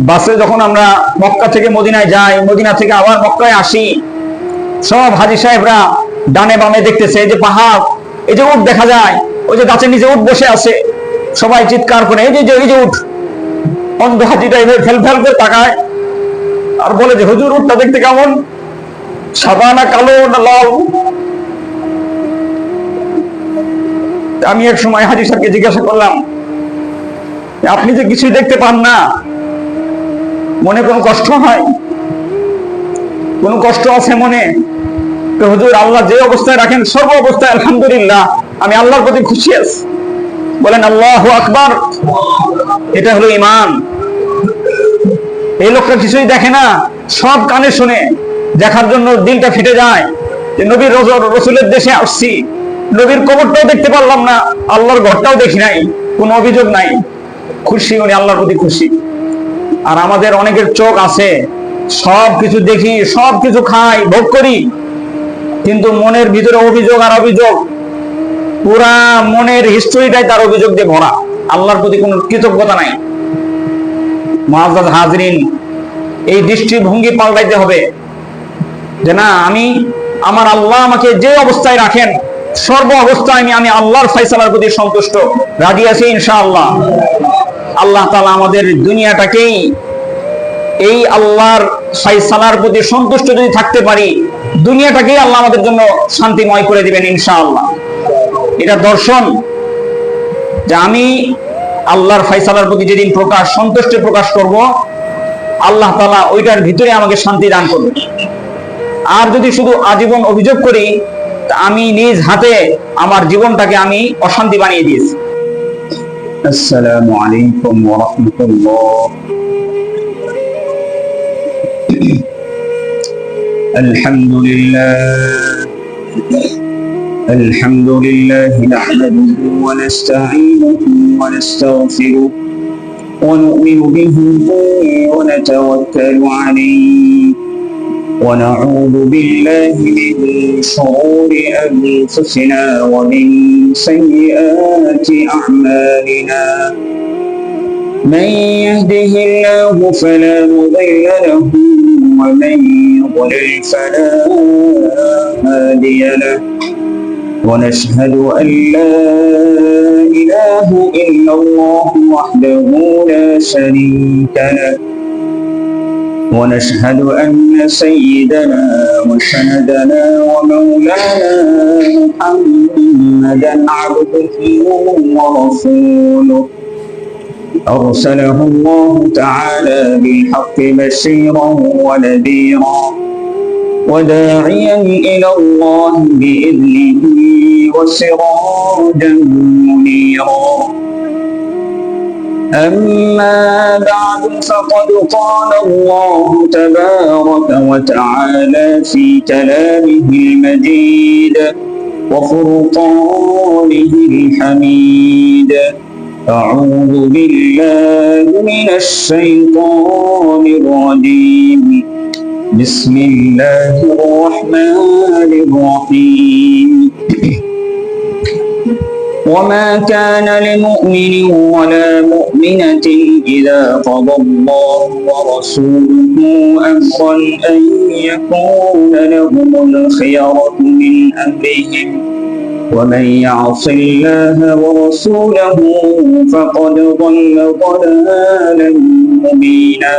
বাসে যখন আমরা মক্কা থেকে মদিনায় যাই, মদিনা থেকে আবার মক্কায় আসি, সব হাজী সাহেবরা ডানে বামে দেখতেছে, এই যে পাহাড়, এই যে উট দেখা যায়, ওই যে গাছের নিচে উট বসে আছে, সবাই চিৎকার করে এই যে উট। অন্ধ হাজিটা এভাবে ফেল ফেল করে তাকায় আর বলে যে হুজুর, উটটা দেখতে কেমন, সাদা না কালো না লাল? আমি এক সময় হাজী সাহেবকে জিজ্ঞাসা করলাম, আপনি যে কিছুই দেখতে পান না, মনে কোনো কষ্ট হয়? কোনো কষ্ট আছে মনে? তো হুজুর, আল্লাহ যে অবস্থায় রাখেন সর্ব অবস্থায় আলহামদুলিল্লাহ, আমি আল্লাহর প্রতি খুশি আছি। বলেন আল্লাহু আকবার। এটা হলো ঈমান। এই লোকটা কিছুই দেখে না, সব কানে শুনে, দেখার জন্য দিলটা ফেটে যায় যে নবীর রসুলের দেশে আসছি, নবীর কবরটাও দেখতে পারলাম না, আল্লাহর ঘরটাও দেখি নাই, কোনো অভিযোগ নাই। খুশি, উনি আল্লাহর প্রতি খুশি। আর আমাদের অনেকের চোখ আছে, সব কিছু দেখি, সব কিছু খাই, ভোগ করি, কিন্তু মনের ভিতরে অভিযোগ আর অভিযোগ, পুরা মনের হিস্ট্রিটাই তার অভিযোগ দিয়ে ভরা, আল্লাহর প্রতি কোনো কৃতজ্ঞতা নাই। মুআজ্জাজ হাজরিন, এই দৃষ্টিভঙ্গি পাল্টাইতে হবে যে না, আমি আমার আল্লাহ আমাকে যে অবস্থায় রাখেন সর্ব অবস্থায় আমি আল্লাহর ফয়সালার প্রতি সন্তুষ্ট, রাজি আছি ইনশাআল্লাহ। আল্লাহ তাআলা আমাদের দুনিয়াটাকেই এই আল্লাহর ফয়সালার প্রতি সন্তুষ্ট যদি থাকতে পারি, দুনিয়াটাকেই আল্লাহ আমাদের জন্য শান্তিময় করে দিবেন ইনশাআল্লাহ। এটা দর্শন যে আমি আল্লাহর ফয়সালার প্রতি যেদিন সন্তুষ্টি প্রকাশ করব, আল্লাহ তাআলা ওইটার ভিতরে আমাকে শান্তি দান করবে। আর যদি শুধু আজীবন অভিযোগ করি, আমি নিজ হাতে আমার জীবনটাকে আমি অশান্তি বানিয়ে দিয়েছি। আসসালামু আলাইকুম ওয়া রাহমাতুল্লাহ। الحمد لله نحمده ونستعينه ونستغفره ونؤمن به ونتوكل عليه ونعوذ بالله من شرور أنفسنا ومن سيئات أعمالنا. من يهده الله فلا مضل له ومن يضلل فلا هادي له. ونشهد أن لا إله إلا الله وحده لا شريك له. ونشهد أن سيدنا وسندنا ومولانا محمدا عبده ورسوله، أرسله الله تعالى بالحق بشيرا ونذيرا وداعيا إلى الله بإذنه وسراجا منيرا. أما بعد، فقد قال الله تبارك وتعالى في كلامه المجيد وفرقانه الحميد: أعوذ بالله من الشيطان الرجيم، بسم الله الرحمن الرحيم. وما كان لمؤمن ولا مؤمنة إذا قضى الله ورسوله أمرا أن يكون لهم الخيرة من أمرهم، ومن يعص الله ورسوله فقد ضل ضلالا مبينا.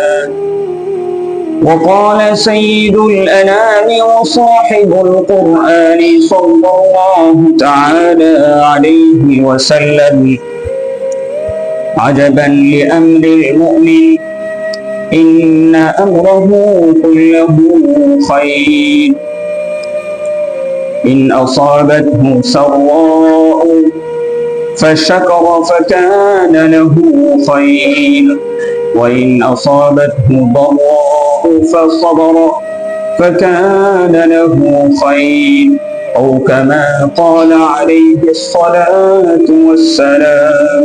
وقال سيد الأنام وصاحب القرآن صلى الله تعالى عليه وسلم: عجبا لأمر المؤمن، إن أمره كله خير، إن أصابته سراء فشكر فكان له خير، وإن أصابته ضراء فصبر فكان له خير، أو كما قال عليه الصلاة والسلام.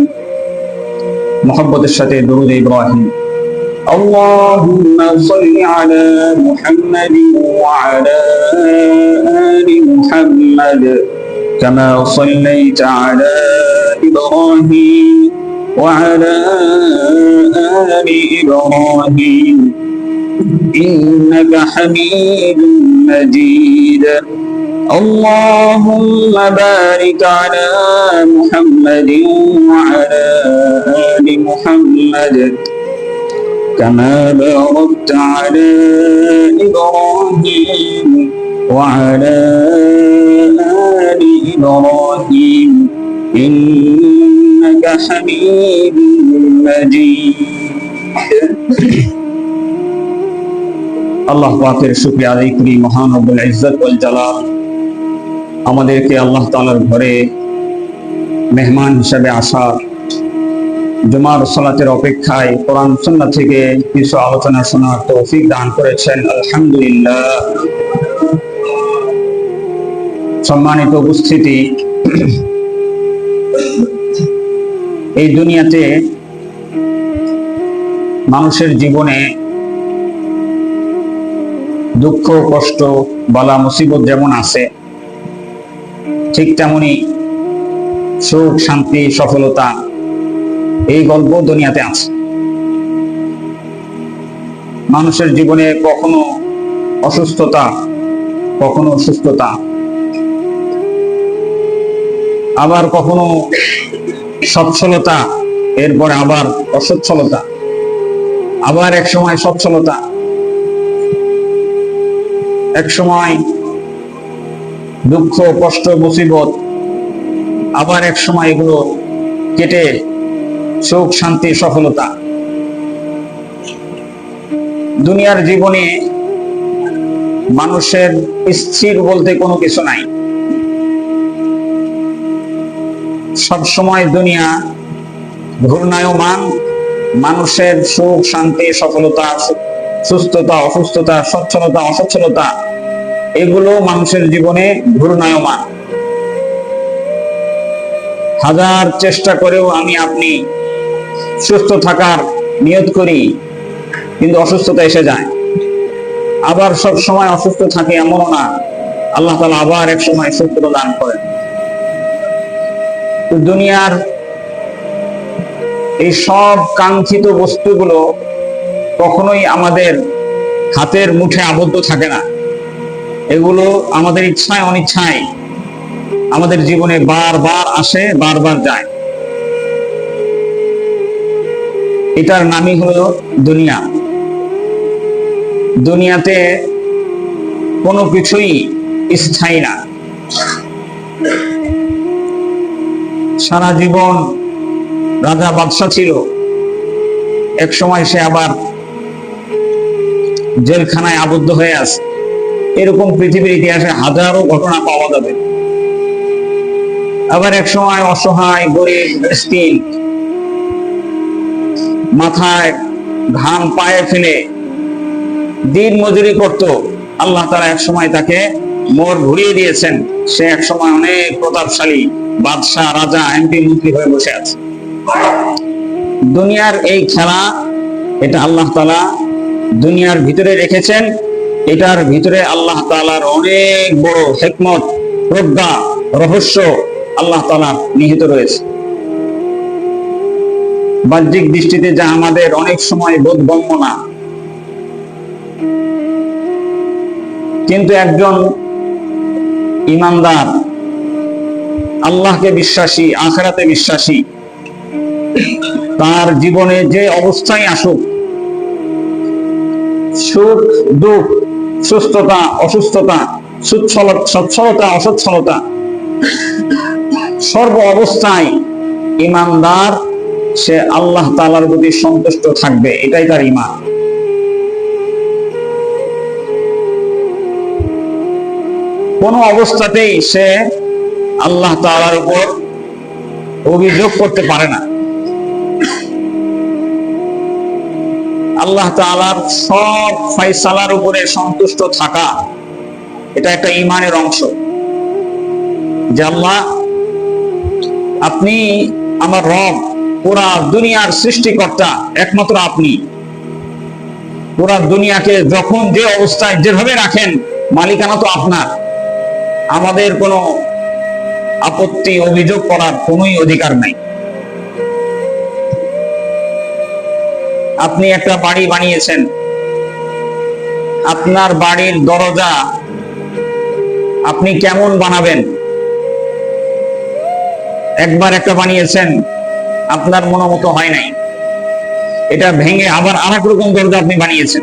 محبة الشتى درود إبراهيم. اللهم صل على محمد وعلى آل محمد كما صليت على إبراهيم وعلى آل إبراهيم إنك حميد مجيد اللهم بارك على محمد وعلى آل محمد كما باركت على إبراهيم وعلى آل إبراهيم إنك حميد مجيد আল্লাহ পাকের শুকরিয়া আদায় করি। মহান রব্বুল ইজ্জত ওয়াল জালাল আমাদেরকে আল্লাহ তাআলার ঘরে মেহমান হিসেবে আসা, জুমার সালাতের অপেক্ষায় কোরআন সুন্নাহ থেকে কিছু আলোচনা শোনার তৌফিক দান করেছেন। আলহামদুলিল্লাহ। সম্মানিত উপস্থিতি, এই দুনিয়াতে মানুষের জীবনে দুঃখ, কষ্ট, বালা মুসিবত যেমন আছে, ঠিক তেমনি সুখ, শান্তি, সফলতা, এই গল্প দুনিয়াতে আছে। মানুষের জীবনে কখনো অসুস্থতা, কখনো সুস্থতা, আবার কখনো সচ্ছলতা, এরপরে আবার অসচ্ছলতা, আবার এক সময় সচ্ছলতা, এক সময় দুঃখ, কষ্ট, মুসিবত, আবার এক সময় এগুলো কেটে সুখ, শান্তি, সফলতা। দুনিয়ার জীবনে মানুষের স্থির বলতে কোনো কিছু নাই। সব সময় দুনিয়া ঘূর্ণায়মান। মানুষের সুখ, শান্তি, সফলতা, সুস্থতা, অসুস্থতা, সচ্ছলতা, অসচ্ছলতা, এগুলো মানুষের জীবনে ঘূর্ণায়মান। হাজার চেষ্টা করেও আমি আপনি সুস্থ থাকার নিয়ত করি, কিন্তু অসুস্থতা এসে যায়। আবার সব সময় অসুস্থ থাকে এমনও না, আল্লাহ তাআলা আবার এক সময় সুস্থতা দান করেন। দুনিয়ার এই সব কাঙ্ক্ষিত বস্তুগুলো কখনোই আমাদের হাতের মুঠে আবদ্ধ থাকে না। এগুলো আমাদের ইচ্ছায় অনিচ্ছায় আমাদের জীবনে বারবার আসে, বারবার যায়। এটার নামই হলো দুনিয়া। দুনিয়াতে কোনো কিছুই স্থায়ী না। সারা জীবন রাজা বাদশা ছিল, এক সময় সে আবার জেলখানায় আবদ্ধ হয়ে আছে। এরকম পৃথিবীর ইতিহাসে হাজারো ঘটনা পাওয়া যাবে। আবার এক সময় অসহায়, গরিব, মিসকিন, মাথায় ধান পায়ে ফেলে দিন মজুরি করত, আল্লাহ তাআলা এক সময় তাকে মোড় ঘুরিয়ে দিয়েছেন। সে এক সময় অনেক প্রতাপশালী বাদশাহ, রাজা, এমপি, মন্ত্রী হয়ে বসে আছে। দুনিয়ার এই খেলা, এটা আল্লাহ তাআলা দুনিয়ার ভিতরে রেখেছেন। এটার ভিতরে আল্লাহ তাআলার অনেক বড় হিকমত, প্রজ্ঞা, রহস্য আল্লাহ তাআলা নিহিত রয়েছে। বাহ্যিক দৃষ্টিতে যা আমাদের অনেক সময় বোধগম্য না, কিন্তু একজন ঈমানদার, আল্লাহকে বিশ্বাসী, আখিরাতে বিশ্বাসী, তার জীবনে যে অবস্থায় আসুক, সুখ, দুঃখ, সুস্থতা, অসুস্থতা, সচ্ছলতা, অসচ্ছলতা, সর্ব অবস্থায় ঈমানদার সে আল্লাহ তাআলার প্রতি সন্তুষ্ট থাকবে। এটাই তার ঈমান। কোন অবস্থাতেই সে আল্লাহ তাআলার উপর অভিযোগ করতে পারে না। আল্লাহ তাআলার সব ফয়সালার উপরে সন্তুষ্ট থাকা, এটা একটা ঈমানের অংশ। যে আল্লাহ, আপনি আমার রব, পুরা দুনিয়ার সৃষ্টিকর্তা একমাত্র আপনি। পুরা দুনিয়াকে যখন যে অবস্থায় যেভাবে রাখেন, মালিকানা তো আপনার। আমাদের কোনো আপত্তি, অভিযোগ করার কোনোই অধিকার নাই। আপনি একটা বাড়ি বানিয়েছেন, আপনার বাড়ির দরজা আপনি কেমন বানাবেন? একবার একটা বানিয়েছেন, আপনার মনোমতো হয় নাই, এটা ভেঙে আবার আরেক রকম দরজা আপনি বানিয়েছেন।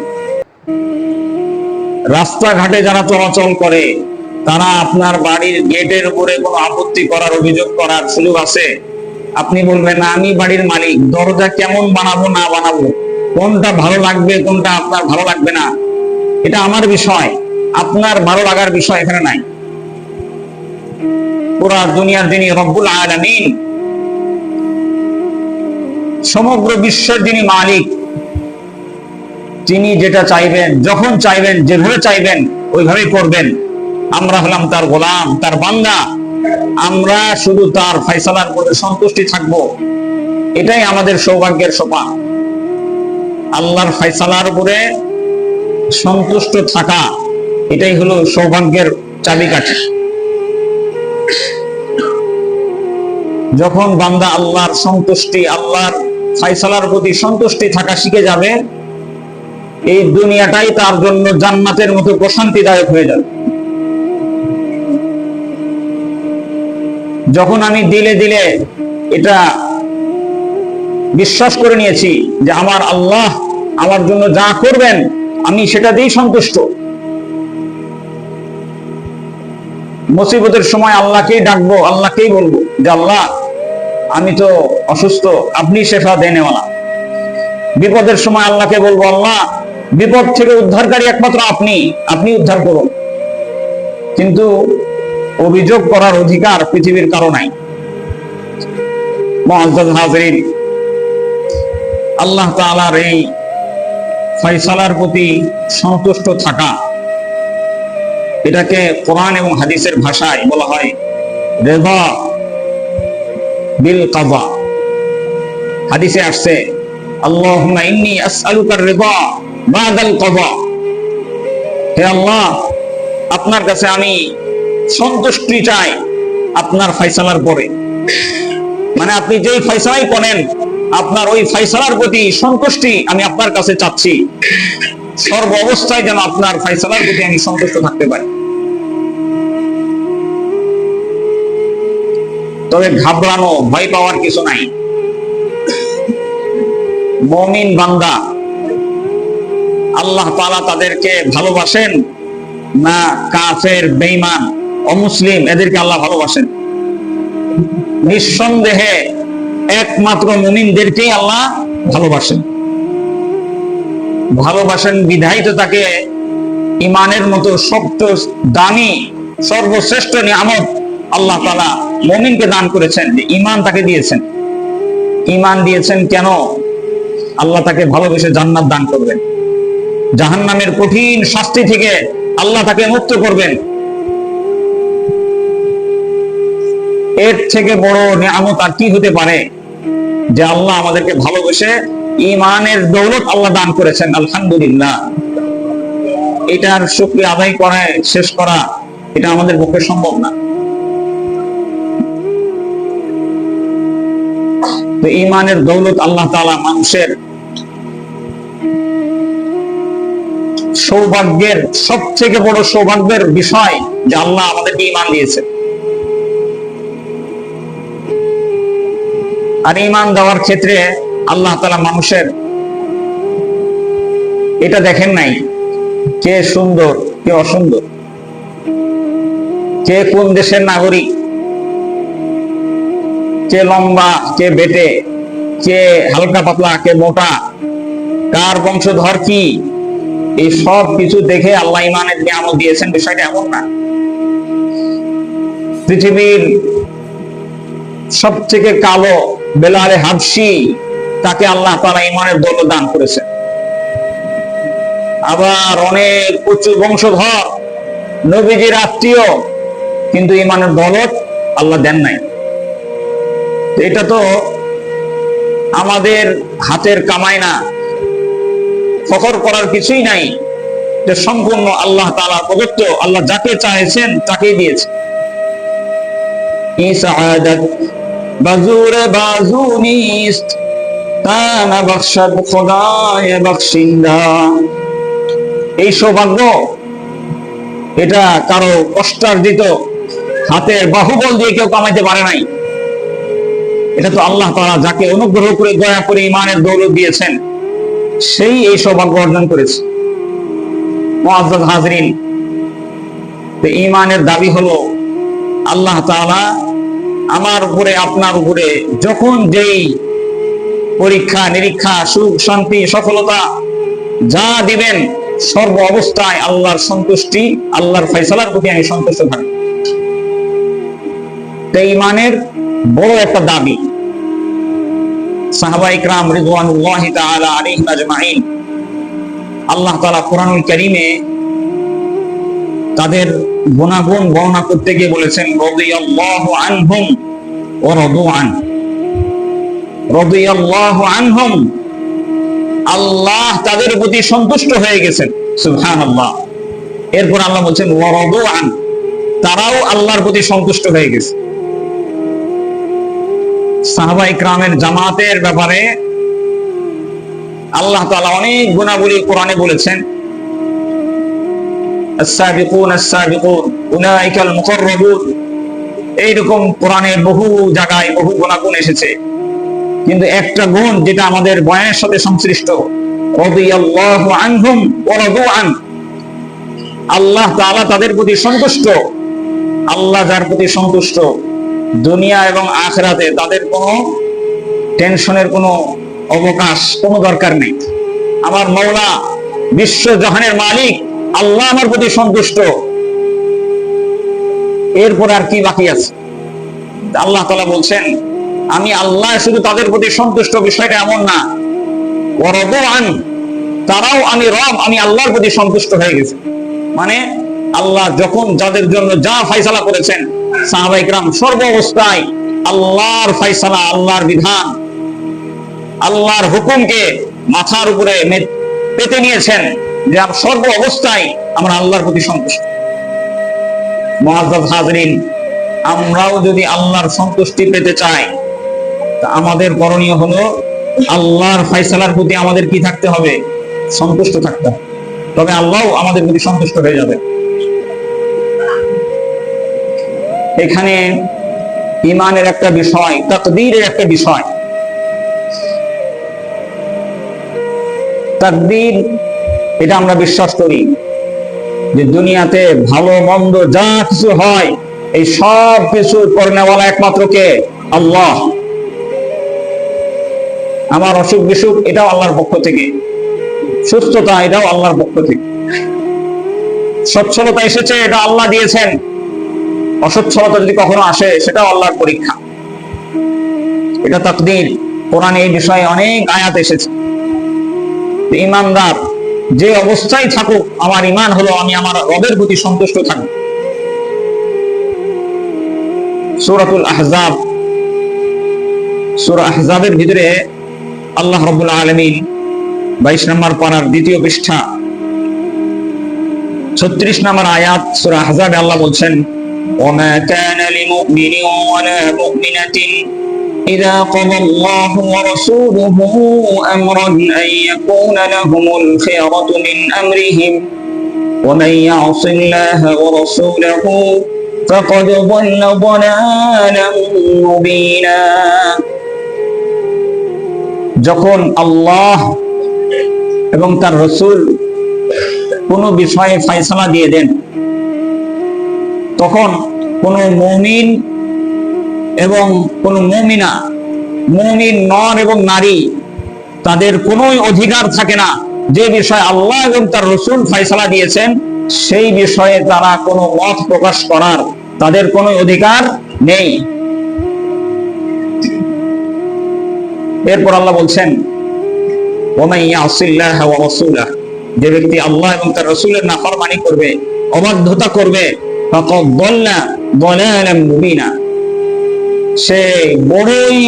রাস্তাঘাটে যারা চলাচল করে তারা আপনার বাড়ির গেটের উপরে কোনো আপত্তি করার, অভিযোগ করার সুযোগ আছে? আপনি বলবেন না, আমি বাড়ির মালিক, দরজা কেমন বানাবো না বানাবো, কোনটা ভালো লাগবে কোনটা আপনার ভালো লাগবে না, এটা আমার বিষয়, আপনার ভালো লাগার বিষয় এখানে নাই। পুরা দুনিয়ার যিনি রব্বুল আলামিন, সমগ্র বিশ্বের যিনি মালিক, তিনি যেটা চাইবেন, যখন চাইবেন, যেভাবে চাইবেন ওইভাবেই করবেন। আমরা হলাম তার গোলাম, তার বান্দা, আমরা শুধু তার ফয়সালার উপরে সন্তুষ্টি থাকব, এটাই আমাদের সৌভাগ্যের সোপান। আল্লাহর ফয়সালার উপরে সন্তুষ্ট থাকা, এটাই হলো সৌভাগ্যের চাবিকাঠি। যখন বান্দা আল্লাহর সন্তুষ্টি, আল্লাহর ফয়সালার প্রতি সন্তুষ্টি থাকা শিখে যাবে, এই দুনিয়াটাই তার জন্য জান্নাতের মতো প্রশান্তিদায়ক হয়ে যাবে। যখন আমি দিলে দিলে এটা বিশ্বাস করে নিয়েছি যে আমার আল্লাহ আমার জন্য যা করবেন আমি সেটা দিয়েই সন্তুষ্ট, মুসিবতের সময় আল্লাহকেই ডাকবো, আল্লাহকেই বলবো যে আল্লাহ আমি তো অসুস্থ, আপনি শেফা দেনেওয়ালা। বিপদের সময় আল্লাহকে বলবো, আল্লাহ বিপদ থেকে উদ্ধারকারী একমাত্র আপনি, আপনি উদ্ধার করুন। কিন্তু অভিযোগ করার অধিকার পৃথিবীর কারো নাই। মুআজ্জাজ হাজিরিন, আল্লাহ তাআলার এই ফয়সালার প্রতি সন্তুষ্ট থাকা, এটাকে কোরআন এবং হাদিসের ভাষায় বলা হয় রিদা বিল কাযা। হাদিসে আসছে, আল্লাহুম্মা ইন্নী আসআলুকার রিদা বাদাল কাযা। হে আল্লাহ, আপনার কাছে আমি সন্তুষ্টি চাই আপনার ফয়সালার পরে। মানে আপনি যেই ফয়সালাই করেন, আপনার ওই ফয়সালার প্রতি সন্তুষ্টি আমি আপনার কাছে চাচ্ছি। সর্ব অবস্থায় যেন আপনার ফয়সালার প্রতি আমি সন্তুষ্ট থাকতে পারি। তবে ঘাবড়ানো, ভয় পাওয়ার কিছু নাই। মুমিন বান্দা, আল্লাহ তাআলা তাদেরকে ভালোবাসেন না কাফের, বেঈমান, অমুসলিম এদেরকে আল্লাহ ভালোবাসেন? নিঃসন্দেহে একমাত্র মুমিনদেরকেই আল্লাহ ভালোবাসেন। ভালোবাসেন বিধায় তো তাকে ইমানের মতো সবচেয়ে দামি, সর্বশ্রেষ্ঠ নিয়ামত আল্লাহ তাআলা মুমিনকে দান করেছেন, যে ঈমান তাকে দিয়েছেন। ঈমান দিয়েছেন কেন? আল্লাহ তাকে ভালোবেসে জান্নাত দান করবেন, জাহান্নামের কঠিন শাস্তি থেকে আল্লাহ তাকে মুক্ত করবেন। এর থেকে বড় নিয়ামত আর কি হতে পারে, যে আল্লাহ আমাদেরকে ভালোবেসে ঈমানের দৌলত আল্লাহ দান করেছেন। আলহামদুলিল্লাহ। এটার শুকরিয়া আদায় করা, শেষ করা, এটা আমাদের পক্ষে সম্ভব না। তো ঈমানের দৌলত আল্লাহ তাআলা মানুষের সৌভাগ্যের সবথেকে বড় সৌভাগ্যের বিষয় যে আল্লাহ আমাদেরকে ঈমান দিয়েছে। আর ঈমান দেওয়ার ক্ষেত্রে আল্লাহ তাআলা মানুষের এটা দেখেন নাই কে সুন্দর কে অসুন্দর, কে কোন দেশের নাগরিক, কে লম্বা কে বেটে, কে হালকা পাতলা কে মোটা, কার বংশধর কি, এই সব কিছু দেখে আল্লাহ ঈমানের নিয়ামত দিয়েছেন। বিষয়টা এমন না। পৃথিবীর সবথেকে কালো বেলালে হাবশি, তাকে আল্লাহ তাআলা ঈমানের দৌলত দান করেছেন। আবার অনেক উঁচু বংশধর, নবীজির আত্মীয়, কিন্তু ঈমানের দৌলত আল্লাহ দেন নাই। এটা তো আমাদের হাতের কামাই না, ফখর করার কিছুই নাই, যে সম্পূর্ণ আল্লাহ তাআলা প্রদত্ত। আল্লাহ যাকে চাইছেন তাকেই দিয়েছে। ই সাআদাত বাজুরে বাজু নিস্ত, কানা বখশদ খোদায়ে বখশিন্দা। এই সৌভাগ্য এটা কারো কষ্টার্জিত হাতের বাহুবল দিয়ে কেউ কামাইতে পারে নাই। এটা তো আল্লাহ তাআলা যাকে অনুগ্রহ করে দয়া করে ঈমানের দৌলত দিয়েছেন, সেই এই সৌভাগ্য অর্জন করেছে। মুআজ্জাজ হাজরিন, তো ঈমানের দাবি হলো আল্লাহ তাআলা আমার উপরে আপনার উপরে যখন যেই পরীক্ষা নিরীক্ষা সুখ শান্তি সফলতা যা দিবেন, সর্ব অবস্থায় আল্লাহর সন্তুষ্টি আল্লাহর ফয়সালার প্রতি আমি সন্তুষ্ট থাকি। তো ঈমানের বড় একটা দাবি। সাহাবা ইকরাম রিদওয়ানুল্লাহি তাআলা আলাইহিম আজমাইন, আল্লাহ তাআলা কোরআনুল কারীমে তাদের গুণাগুণ বর্ণনা করতে গিয়ে বলেছেন রাদিয়াল্লাহু আনহুম ওয়া রাদু আন। রাদিয়াল্লাহু আনহুম, আল্লাহ তাদের প্রতি সন্তুষ্ট হয়ে গেছেন, সুবহানাল্লাহ। এরপর আল্লাহ বলছেন ওয়া রাদু আন, তারাও আল্লাহর প্রতি সন্তুষ্ট হয়ে গেছে। সাহাবা ইকরামের জামাতের ব্যাপারে আল্লাহ তাআলা অনেক গুণাবলী কোরআনে বলেছেন। السابقون السابقون اولئك المقربون, এইরকম কোরআনে বহু জায়গায় বহু গুণাগুণ এসেছে, কিন্তু একটা গুণ যেটা আমাদের বয়ানের সাথে সংশ্লিষ্ট, রাদিয়াল্লাহু আনহুম ওয়া রাদু আন, আল্লাহ তাআলা তাদের প্রতি সন্তুষ্ট। আল্লাহ যার প্রতি সন্তুষ্ট, দুনিয়া এবং আখিরাতে তাদের কোনো টেনশনের কোনো অবকাশ কোনো দরকার নেই। আমার মাওলা বিশ্ব জাহানের মালিক আল্লাহ আমার প্রতি সন্তুষ্ট, এরপর আর কি বাকি আছে? আল্লাহ তাআলা বলছেন আমি আল্লাহ শুধু তাদের প্রতি সন্তুষ্ট, বিষয়টা এমন না। ওয়া রাদু আন, তারাও আমি রব, আমি আল্লাহর প্রতি সন্তুষ্ট হয়ে গেছে। মানে আল্লাহ যখন যাদের জন্য যা ফয়সালা করেছেন, সাহাবা ইকরাম সর্ব অবস্থায় আল্লাহর ফয়সালা, আল্লাহর বিধান, আল্লাহর হুকুমকে মাথার উপরে পেতে নিয়েছেন, যে সর্ব অবস্থায় আমরা আল্লাহর প্রতি সন্তুষ্ট। মুআজ্জাজ হাজরিন, আমরাও যদি আল্লাহর সন্তুষ্টি পেতে চাই, তা আমাদের করণীয় হলো আল্লাহর ফয়সালার প্রতি আমাদের কি থাকতে হবে? সন্তুষ্ট থাকতে হবে, তবে আল্লাহও আমাদের প্রতি সন্তুষ্ট হয়ে যাবে। এখানে ঈমানের একটা বিষয়, তাকদীরের একটা বিষয়। তাকদীর, এটা আমরা বিশ্বাস করি যে দুনিয়াতে ভালো মন্দ যা কিছু হয়, এই সব কিছু করনেওয়ালা একমাত্র কে? আল্লাহ। আমার অসুখ বিসুখ এটাও আল্লাহর পক্ষ থেকে, সুস্থতা এটাও আল্লাহর পক্ষ থেকে, সচ্ছলতা এসেছে এটা আল্লাহ দিয়েছেন, অসচ্ছলতা যদি কখনো আসে সেটাও আল্লাহর পরীক্ষা। এটা তাকদীর। কোরআনে এই বিষয়ে অনেক আয়াত এসেছে। ঈমানদার যে অবস্থায় থাকুক, আমার ঈমান হলো আমি আমার রবের প্রতি সন্তুষ্ট থাকব। সূরাতুল আহজাব, সূরা আহজাবের ভিতরে আল্লাহ রাব্বুল আলামিন 22 নম্বর পারার দ্বিতীয় পৃষ্ঠা 36 নম্বর আয়াত সূরা আহজাবে আল্লাহ বলছেন ওয়ামা কানা লিমুমিনিন ওয়ালা মুমিনাতিন إذا قضى الله ورسوله أمرا أن يكون لهم الخيرة من أمرهم ومن يعص الله ورسوله فقد ضل ضلالا مبينا। যখন আল্লাহ এবং তার রাসূল কোনো বিষয়ে ফয়সালা দিয়ে দেন, তখন কোনো মুমিন এবং কোন মুমিনা, মুমিন নর এবং নারী, তাদের কোনো অধিকার থাকে না যে বিষয়ে আল্লাহ এবং তার রাসূল ফয়সালা দিয়েছেন সেই বিষয়ে তারা কোনো মত প্রকাশ করার তাদের কোনো অধিকার নেই। এরপর আল্লাহ বলছেন ওয়া ইয়াসিল্লাহ ওয়া রাসূলাহ, যে ব্যক্তি আল্লাহ এবং তার রাসূলের নাফরমানি করবে, অবাধ্যতা করবে, ফাকাদ দাল্লা দালালাম মুবিনা, সে বড়ই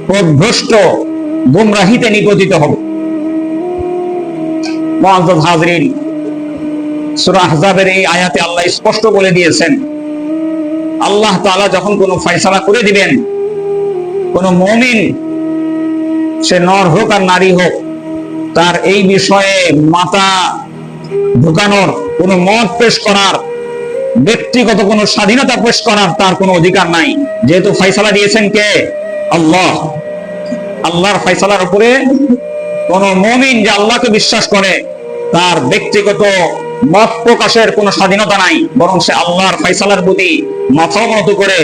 পথভ্রষ্ট গুমরাহিতে নিপতিত হবে। মুআজ্জাজ হাজরিন, সূরা আহজাবের এই আয়াতে আল্লাহ স্পষ্ট বলে দিয়েছেন, আল্লাহ তাআলা যখন কোনো ফয়সালা করে দিবেন, কোন মুমিন সে নর হোক আর নারী হোক, তার এই বিষয়ে মাথা ঢুকানোর, কোন মত পেশ করার, ব্যক্তিগত কোন স্বাধীনতা পেশ করার তার কোনো অধিকার নাই। যেহেতু ফয়সালা দিয়েছেন কে? আল্লাহ। আল্লাহর ফয়সালার উপরে কোন মুমিন যে আল্লাহকে বিশ্বাস করে তার ব্যক্তিগত মত প্রকাশের কোনো স্বাধীনতা নাই, বরং সে আল্লাহর ফয়সালার প্রতি মাথা নত করে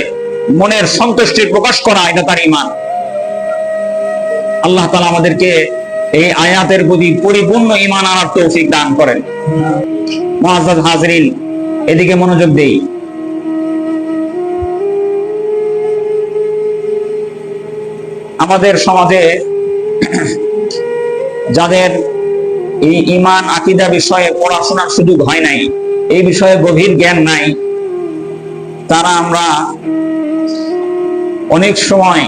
মনের সন্তুষ্টি প্রকাশ করা, এটা তার ঈমান। আল্লাহ তাআলা আমাদেরকে এই আয়াতের প্রতি পরিপূর্ণ ঈমান আনার তৌফিক দান করেন। মুআজ্জাজ হাজিরিন, এদিকে মনোযোগ দেই। আমাদের সমাজে যাদের এই ঈমান আকীদা বিষয়ে পড়াশোনার সুযোগ হয় নাই, এই বিষয়ে গভীর জ্ঞান নাই, তারা আমরা অনেক সময়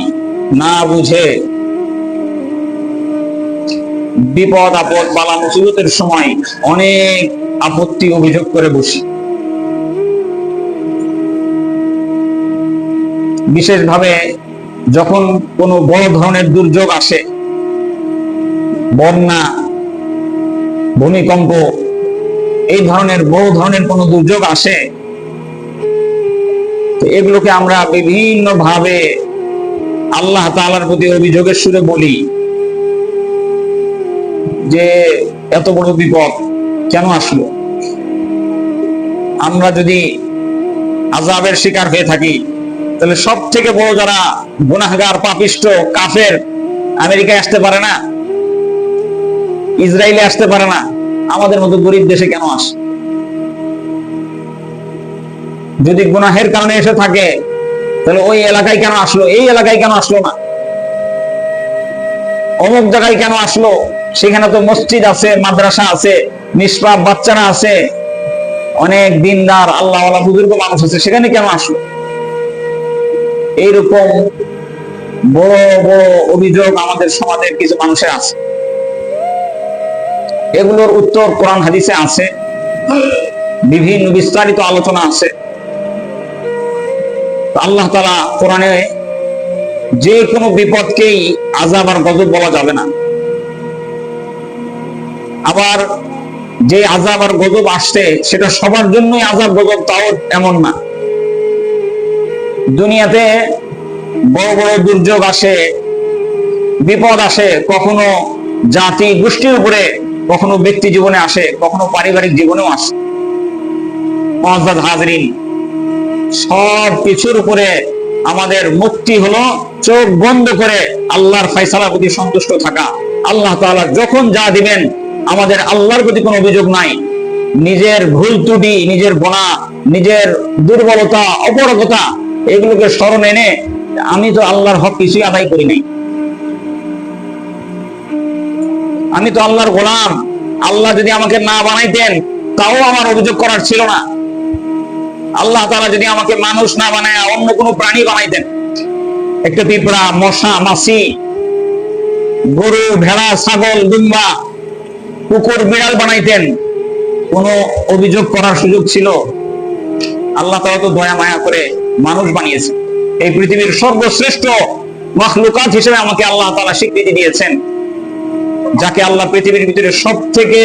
না বুঝে বিপদ আপদ বালা মুসিবতের সময় অনেক আপত্তি অভিযোগ করে বসি। বিশেষভাবে যখন কোনো বড় ধরনের দুর্যোগ আসে, বন্যা, ভূমিকম্প, এই ধরনের বড় ধরনের কোনো দুর্যোগ আসে, তো এগুলোকে আমরা বিভিন্ন ভাবে আল্লাহ তাআলার প্রতি অভিযোগের সুরে বলি যে এত বড় বিপদ কেন আসলো? আমরা যদি আযাবের শিকার হয়ে থাকি, তাহলে সব থেকে বড় যারা গুনাহগার, পাপিষ্ট, কাফের, আমেরিকায় আসতে পারে না, ইসরায়েলে আসতে পারে না, আমাদের মতো গরিব দেশে কেন আসে? যদি গুনাহের কারণে এসে থাকে, তাহলে ওই এলাকায় কেন আসলো, এই এলাকায় কেন আসলো না? অমুক জায়গায় কেন আসলো? সেখানে তো মসজিদ আছে, মাদ্রাসা আছে, নিষ্পাপ বাচ্চারা আছে, অনেক দিনদার আল্লাহওয়ালা বুজুর্গ মানুষ আছে, সেখানে কেন আসলো? এইরকম বড় বড় অভিযোগ আমাদের সমাজের কিছু মানুষের আছে। এগুলোর উত্তর কোরআন হাদিসে আছে, বিভিন্ন বিস্তারিত আলোচনা আছে। আল্লাহ তাআলা কোরআনে যে কোনো বিপদকেই আযাব আর গজব বলা যাবে না। আবার যে আযাব আর গজব আসছে সেটা সবার জন্যই আযাব গজব, তাও এমন না। দুনিয়াতে বড় বড় দুর্যোগ আসে, বিপদ আসে, কখনো জাতি গোষ্ঠীর উপরে, কখনো ব্যক্তি জীবনে আসে, কখনো পারিবারিক জীবনেও আসে। মুআজ্জাজ হাজিরিন, সব কিছুর উপরে আমাদের মুক্তি হলো চোখ বন্ধ করে আল্লাহর ফয়সালার প্রতি সন্তুষ্ট থাকা। আল্লাহ তাআলা যখন যা দিবেন, আমাদের আল্লাহর প্রতি কোনো অভিযোগ নাই। নিজের ভুল ত্রুটি, নিজের গুনাহ, নিজের দুর্বলতা, অপরাধতা, এগুলোকে স্মরণ এনে আমি তো আল্লাহর হক কিছুই আদায় করি নাই, আমি তো আল্লাহর গোলাম, আল্লাহ যদি আমাকে না বানাইতেন তাও আমার অভিযোগ করার ছিল না। আল্লাহ তাআলা যদি আমাকে মানুষ না বানায় অন্য কোনো প্রাণী বানাইতেন, একটা পিঁপড়া, মশা, মাছি, গরু, ভেড়া, ছাগল, দুম্বা, কুকুর, বিড়াল বানাইতেন, কোনো অভিযোগ করার সুযোগ ছিল? আল্লাহ তাআলা তো দয়া মায়া করে মানুষ বানিয়েছেন। এই পৃথিবীর সর্বশ্রেষ্ঠ মাখলুকাত হিসেবে আমাকে আল্লাহ তাআলা স্বীকৃতি দিয়েছেন, যাকে আল্লাহ পৃথিবীর ভিতরে সব থেকে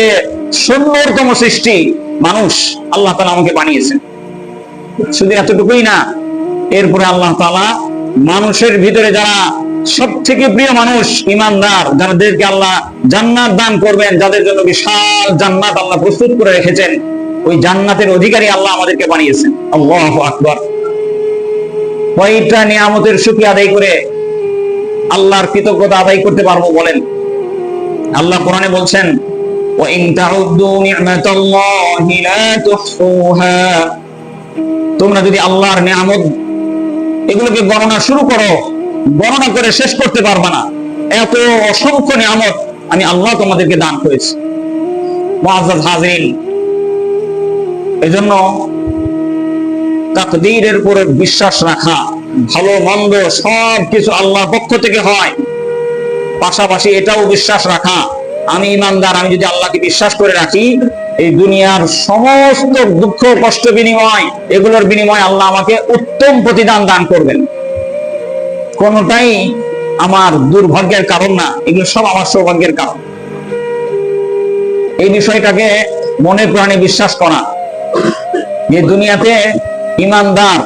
সুন্দরতম সৃষ্টি মানুষ আল্লাহ তাআলা আমাকে বানিয়েছেন। শুধু এতটুকুই না, এরপরে আল্লাহ তাআলা মানুষের ভিতরে যারা সব থেকে প্রিয় মানুষ, ঈমানদার, যাদেরকে আল্লাহ জান্নাত দান করবেন, যাদের জন্য বিশাল জান্নাত আল্লাহ প্রস্তুত করে রেখেছেন, ওই জান্নাতের অধিকারী আল্লাহ আমাদেরকে বানিয়েছেন। আল্লাহু আকবার। কয়টা নিয়ামতের শুকরিয়া আদায় করে আল্লাহর কৃতজ্ঞতা আদায় করতে পারবো বলেন? আল্লাহ কোরআনে বলছেন, ওয়া ইন তাউদ্দু নি'মাতাল্লাহি লা তুহসুহা, তোমরা যদি আল্লাহর নিয়ামত এগুলোকে গণনা শুরু করো, গণনা করে শেষ করতে পারবে না। এত অসংখ্য নিয়ামত আমি আল্লাহ তোমাদেরকে দান করেছি। মুআজ্জাজ হাজিরিন, এজন্য তাকদীরের উপরে বিশ্বাস রাখা, ভালো মন্দ সব কিছু আল্লাহর পক্ষ থেকে হয়, পাশাপাশি এটাও বিশ্বাস রাখা আমি ঈমানদার, আমি যদি আল্লাহকে বিশ্বাস করে রাখি, এই দুনিয়ার সমস্ত দুঃখ কষ্ট বিনিময়, এগুলোর বিনিময়ে আল্লাহ আমাকে উত্তম প্রতিদান দান করবেন। কোনটাই আমার দুর্ভাগ্যের কারণ না, এগুলো সব আমার সৌভাগ্যের কারণ। এই বিষয়টাকে মনে প্রাণে বিশ্বাস করা যে দুনিয়াতে ইমানদার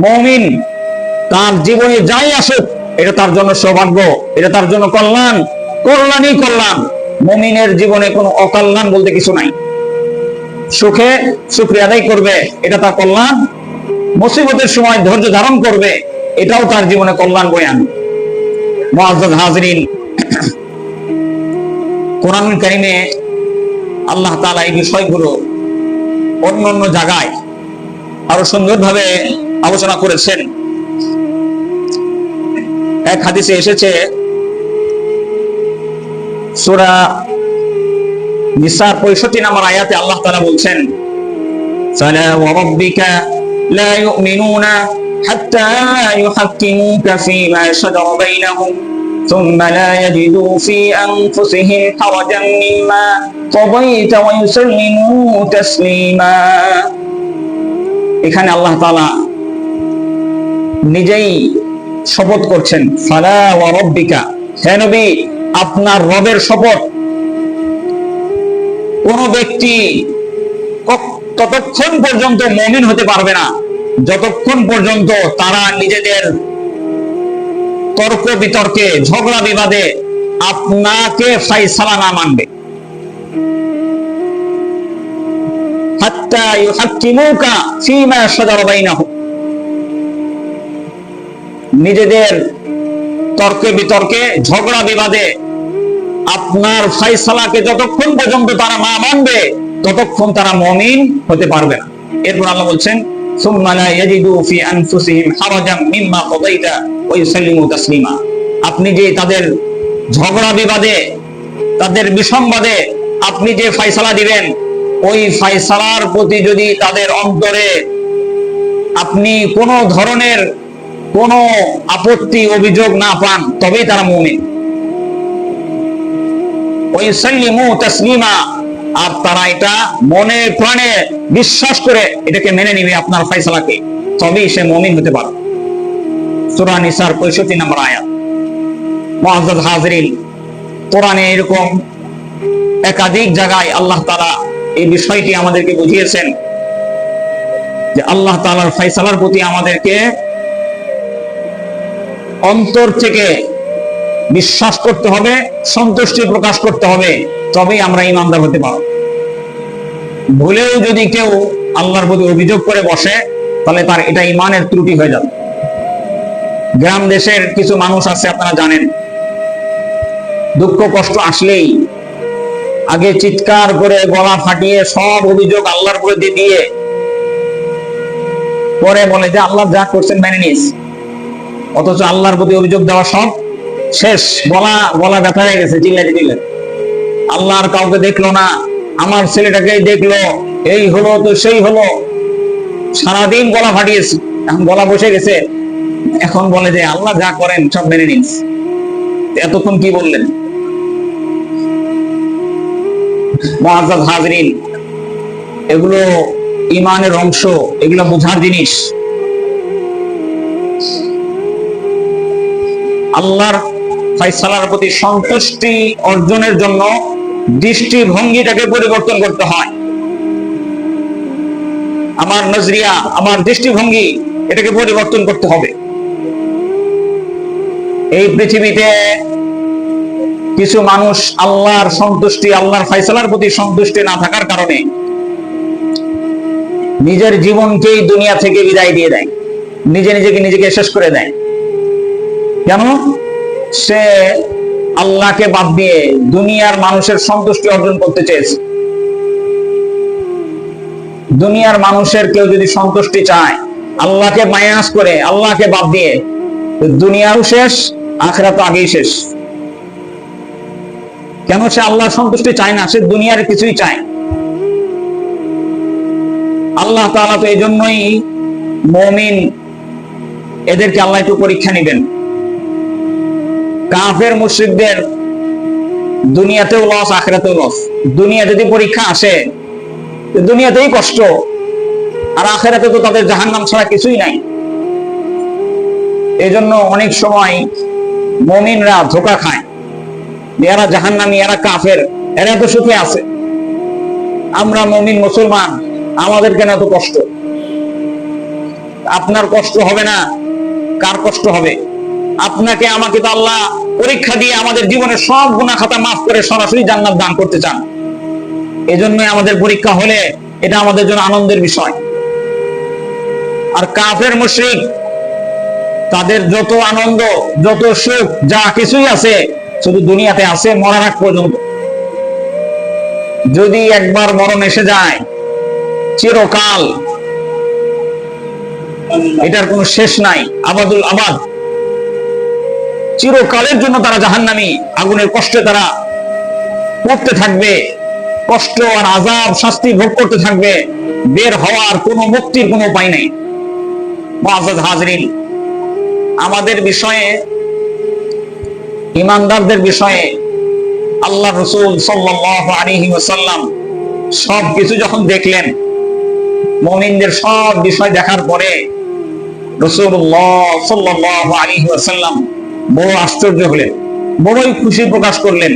মুমিন তার জীবনে যাই আসুক এটা তার জন্য সৌভাগ্য, এটা তার জন্য কল্যাণ, কল্যাণই কল্যাণ। মুমিনের জীবনে কোনো অকল্যাণ বলতে কিছু নাই। সুখে শুকরিয়া আদায় করবে, এটা তার কল্যাণ। মুসিবতের সময় ধৈর্য ধারণ করবে, এটাও তার জীবনে কল্যাণ বয়ে আনবে। মুআজ্জাজ হাজরিন, কোরআনুল কারীমে আল্লাহ তাআলা এই বিষয়গুলো অন্য অন্য জায়গায় আরো সুন্দরভাবে আলোচনা করেছেন। এক হাদিসে এসেছে, সূরা নিসার 65 নম্বর আয়াতে আল্লাহ তাআলা বলছেন, ফালা ওয়া রাব্বিকা লা ইউমিনুনা হাত্তা ইউহাক্কিমুকা ফীমা শাজারা বাইনাহুম থুম্মা লা ইয়াজিদু ফী আনফুসিহিম হারাজান মিম্মা কাদাইতা ওয়া ইউসাল্লিমু তাসলিমা। এখানে আল্লাহ তাআলা নিজেই শপথ করছেন, ফালা ওয়া রাব্বিকা, হে নবী আপনার রবের শপথ, কোন ব্যক্তি ততক্ষণ পর্যন্ত মুমিন হতে পারবে না যতক্ষণ পর্যন্ত তারা নিজেদের তর্ক বিতর্কে ঝগড়া বিবাদে আপনাকে ফায়সালা না মানবে। হাত্তা ইউহাক্কিমুকা ফীমা শাজারা বাইনাহুম, নিজেদের তর্কে বিতর্কে ঝগড়া বিবাদে আপনার ফায়সালাকে যতক্ষণ পর্যন্ত তারা না মানবে ততক্ষণ তারা মুমিন হতে পারবে না। এরপর আল্লাহ বলছেন, সুম্মা লা ইয়াজিদু ফি আনফুসিহিম হারাজাম মিম্মা কাদাইতা ওয়া ইউসাল্লিমু তাসলিমা। আপনি যে তাদের ঝগড়া বিবাদে, তাদের বিসংবাদে আপনি যে ফায়সালা দিবেন, ওই ফায়সালার প্রতি যদি তাদের অন্তরে আপনি কোন ধরনের কোন আপত্তি অভিযোগ না পান, তবেই তারা মুমিন। ওয়া ইউসাল্লিমু তাসলিমা, আর তারা এটা মনে প্রাণে বিশ্বাস করে এটাকে মেনে নিবে আপনার ফয়সালাকে, তবেই সে মুমিন হতে পারে। সূরা নিসার 65 নম্বর আয়াত। মুআজ্জাজ হাজরিন, কোরআনে এরকম একাধিক জায়গায় আল্লাহ তাআলা এই বিষয়টি আমাদেরকে বুঝিয়েছেন যে আল্লাহ তাআলার ফয়সালার প্রতি আমাদেরকে অন্তর থেকে বিশ্বাস করতে হবে, সন্তুষ্টি প্রকাশ করতে হবে, তবেই আমরা ঈমানদার হতে পারব। ভুলেও যদি কেউ আল্লাহর প্রতি অভিযোগ করে বসে, তাহলে তার এটা ঈমানের ত্রুটি হয়ে যাবে। গ্রাম দেশের কিছু মানুষ আছে, আপনারা জানেন, দুঃখ কষ্ট আসলেই আগে চিৎকার করে গলা ফাটিয়ে সব অভিযোগ আল্লাহর প্রতি দিয়ে পরে বলে যে আল্লাহ যা করছেন মেনে নিস, অথচ আল্লাহর প্রতি অভিযোগ দেওয়া সব শেষ, গলা ব্যথা হয়ে গেছে চিল্লাতে চিল্লাতে। আল্লাহ আর কাউকে দেখলো না, আমার ছেলেটাকেই দেখলো, এই হলো তো সেই হলো, সারাদিন গলা ফাটিয়েছে, এখন গলা বসে গেছে, এখন বলে যে আল্লাহ যা করেন সব মেনে নিস। এতক্ষণ কি বললেন? মুআজ্জাজ হাজরিন, এগুলো ঈমানের অংশ, এগুলো বোঝার জিনিস। আল্লাহর ফয়সালার প্রতি সন্তুষ্টি অর্জনের জন্য দৃষ্টিভঙ্গিটাকে পরিবর্তন করতে হয়। আমার নজরিয়া, আমার দৃষ্টিভঙ্গি, এটাকে পরিবর্তন করতে হবে। এই পৃথিবীতে কিছু মানুষ আল্লাহর সন্তুষ্টি, আল্লাহর ফয়সালার প্রতি সন্তুষ্টি না থাকার কারণে নিজের জীবনকেই দুনিয়া থেকে বিদায় দিয়ে দেয়, নিজেকে শেষ করে দেয়। কেন? সে আল্লাহকে বাদ দিয়ে দুনিয়ার মানুষের সন্তুষ্টি অর্জন করতে চেয়েছে। দুনিয়ার মানুষের কেউ যদি সন্তুষ্টি চায়, আল্লাহকে মাইনাস করে, আল্লাহকে বাদ দিয়ে, দুনিয়াও শেষ, আখিরাত আগেই শেষ। কেন? সে আল্লাহর সন্তুষ্টি চায় না, সে দুনিয়ার কিছুই চায়। আল্লাহ তাআলা তো এই জন্যই মুমিন, এদেরকে আল্লাহ একটু পরীক্ষা নিবেন। কাফের মুশরিকদের দুনিয়াতেও লস, আখিরাতেও লস। দুনিয়া যদি পরীক্ষা আসে, দুনিয়াতেই কষ্ট, আর আখিরাতে তো তাদের জাহান্নাম ছাড়া কিছুই নাই। এই জন্য অনেক সময় মুমিনরা ধোঁকা খায়, এরা জাহান্নামী, এরা কাফের, এরা তো সুখে আছে। আমরা মুমিন মুসলমান, আমাদের কেন এত কষ্ট? আপনার কষ্ট হবে না, কার কষ্ট হবে? আপনাকে আমাকে তো আল্লাহ পরীক্ষা দিয়ে আমাদের জীবনের সব গুনাহ খাতা মাফ করে সরাসরি জান্নাত দান করতে চান। এজন্য আমাদের পরীক্ষা হলে এটা আমাদের জন্য আনন্দের বিষয়। আর কাফের মুশরিক, তাদের যত আনন্দ, যত সুখ, যা কিছুই আছে শুধু দুনিয়াতে আছে মরার আগ পর্যন্ত। যদি একবার মরণ এসে যায়, চিরকাল, এটার কোনো শেষ নাই, আবাদুল আবাদ, চিরকালের জন্য তারা জাহান্নামী, আগুনের কষ্টে তারা পড়তে থাকবে, কষ্ট আর আযাব শাস্তি ভোগ করতে থাকবে, বের হওয়ার কোনো মুক্তির কোনো উপায় নেই। মুআজ্জাজ হাজরিন, আমাদের বিষয়ে, ঈমানদারদের বিষয়ে আল্লাহ রাসূল সাল্লাল্লাহু আলাইহি ওয়াসাল্লাম সবকিছু যখন দেখলেন, মুমিনদের সব বিষয় দেখার পরে রাসূলুল্লাহ সাল্লাল্লাহু আলাইহি ওয়াসাল্লাম বড় আশ্চর্য হলেন, বড়ই খুশি প্রকাশ করলেন।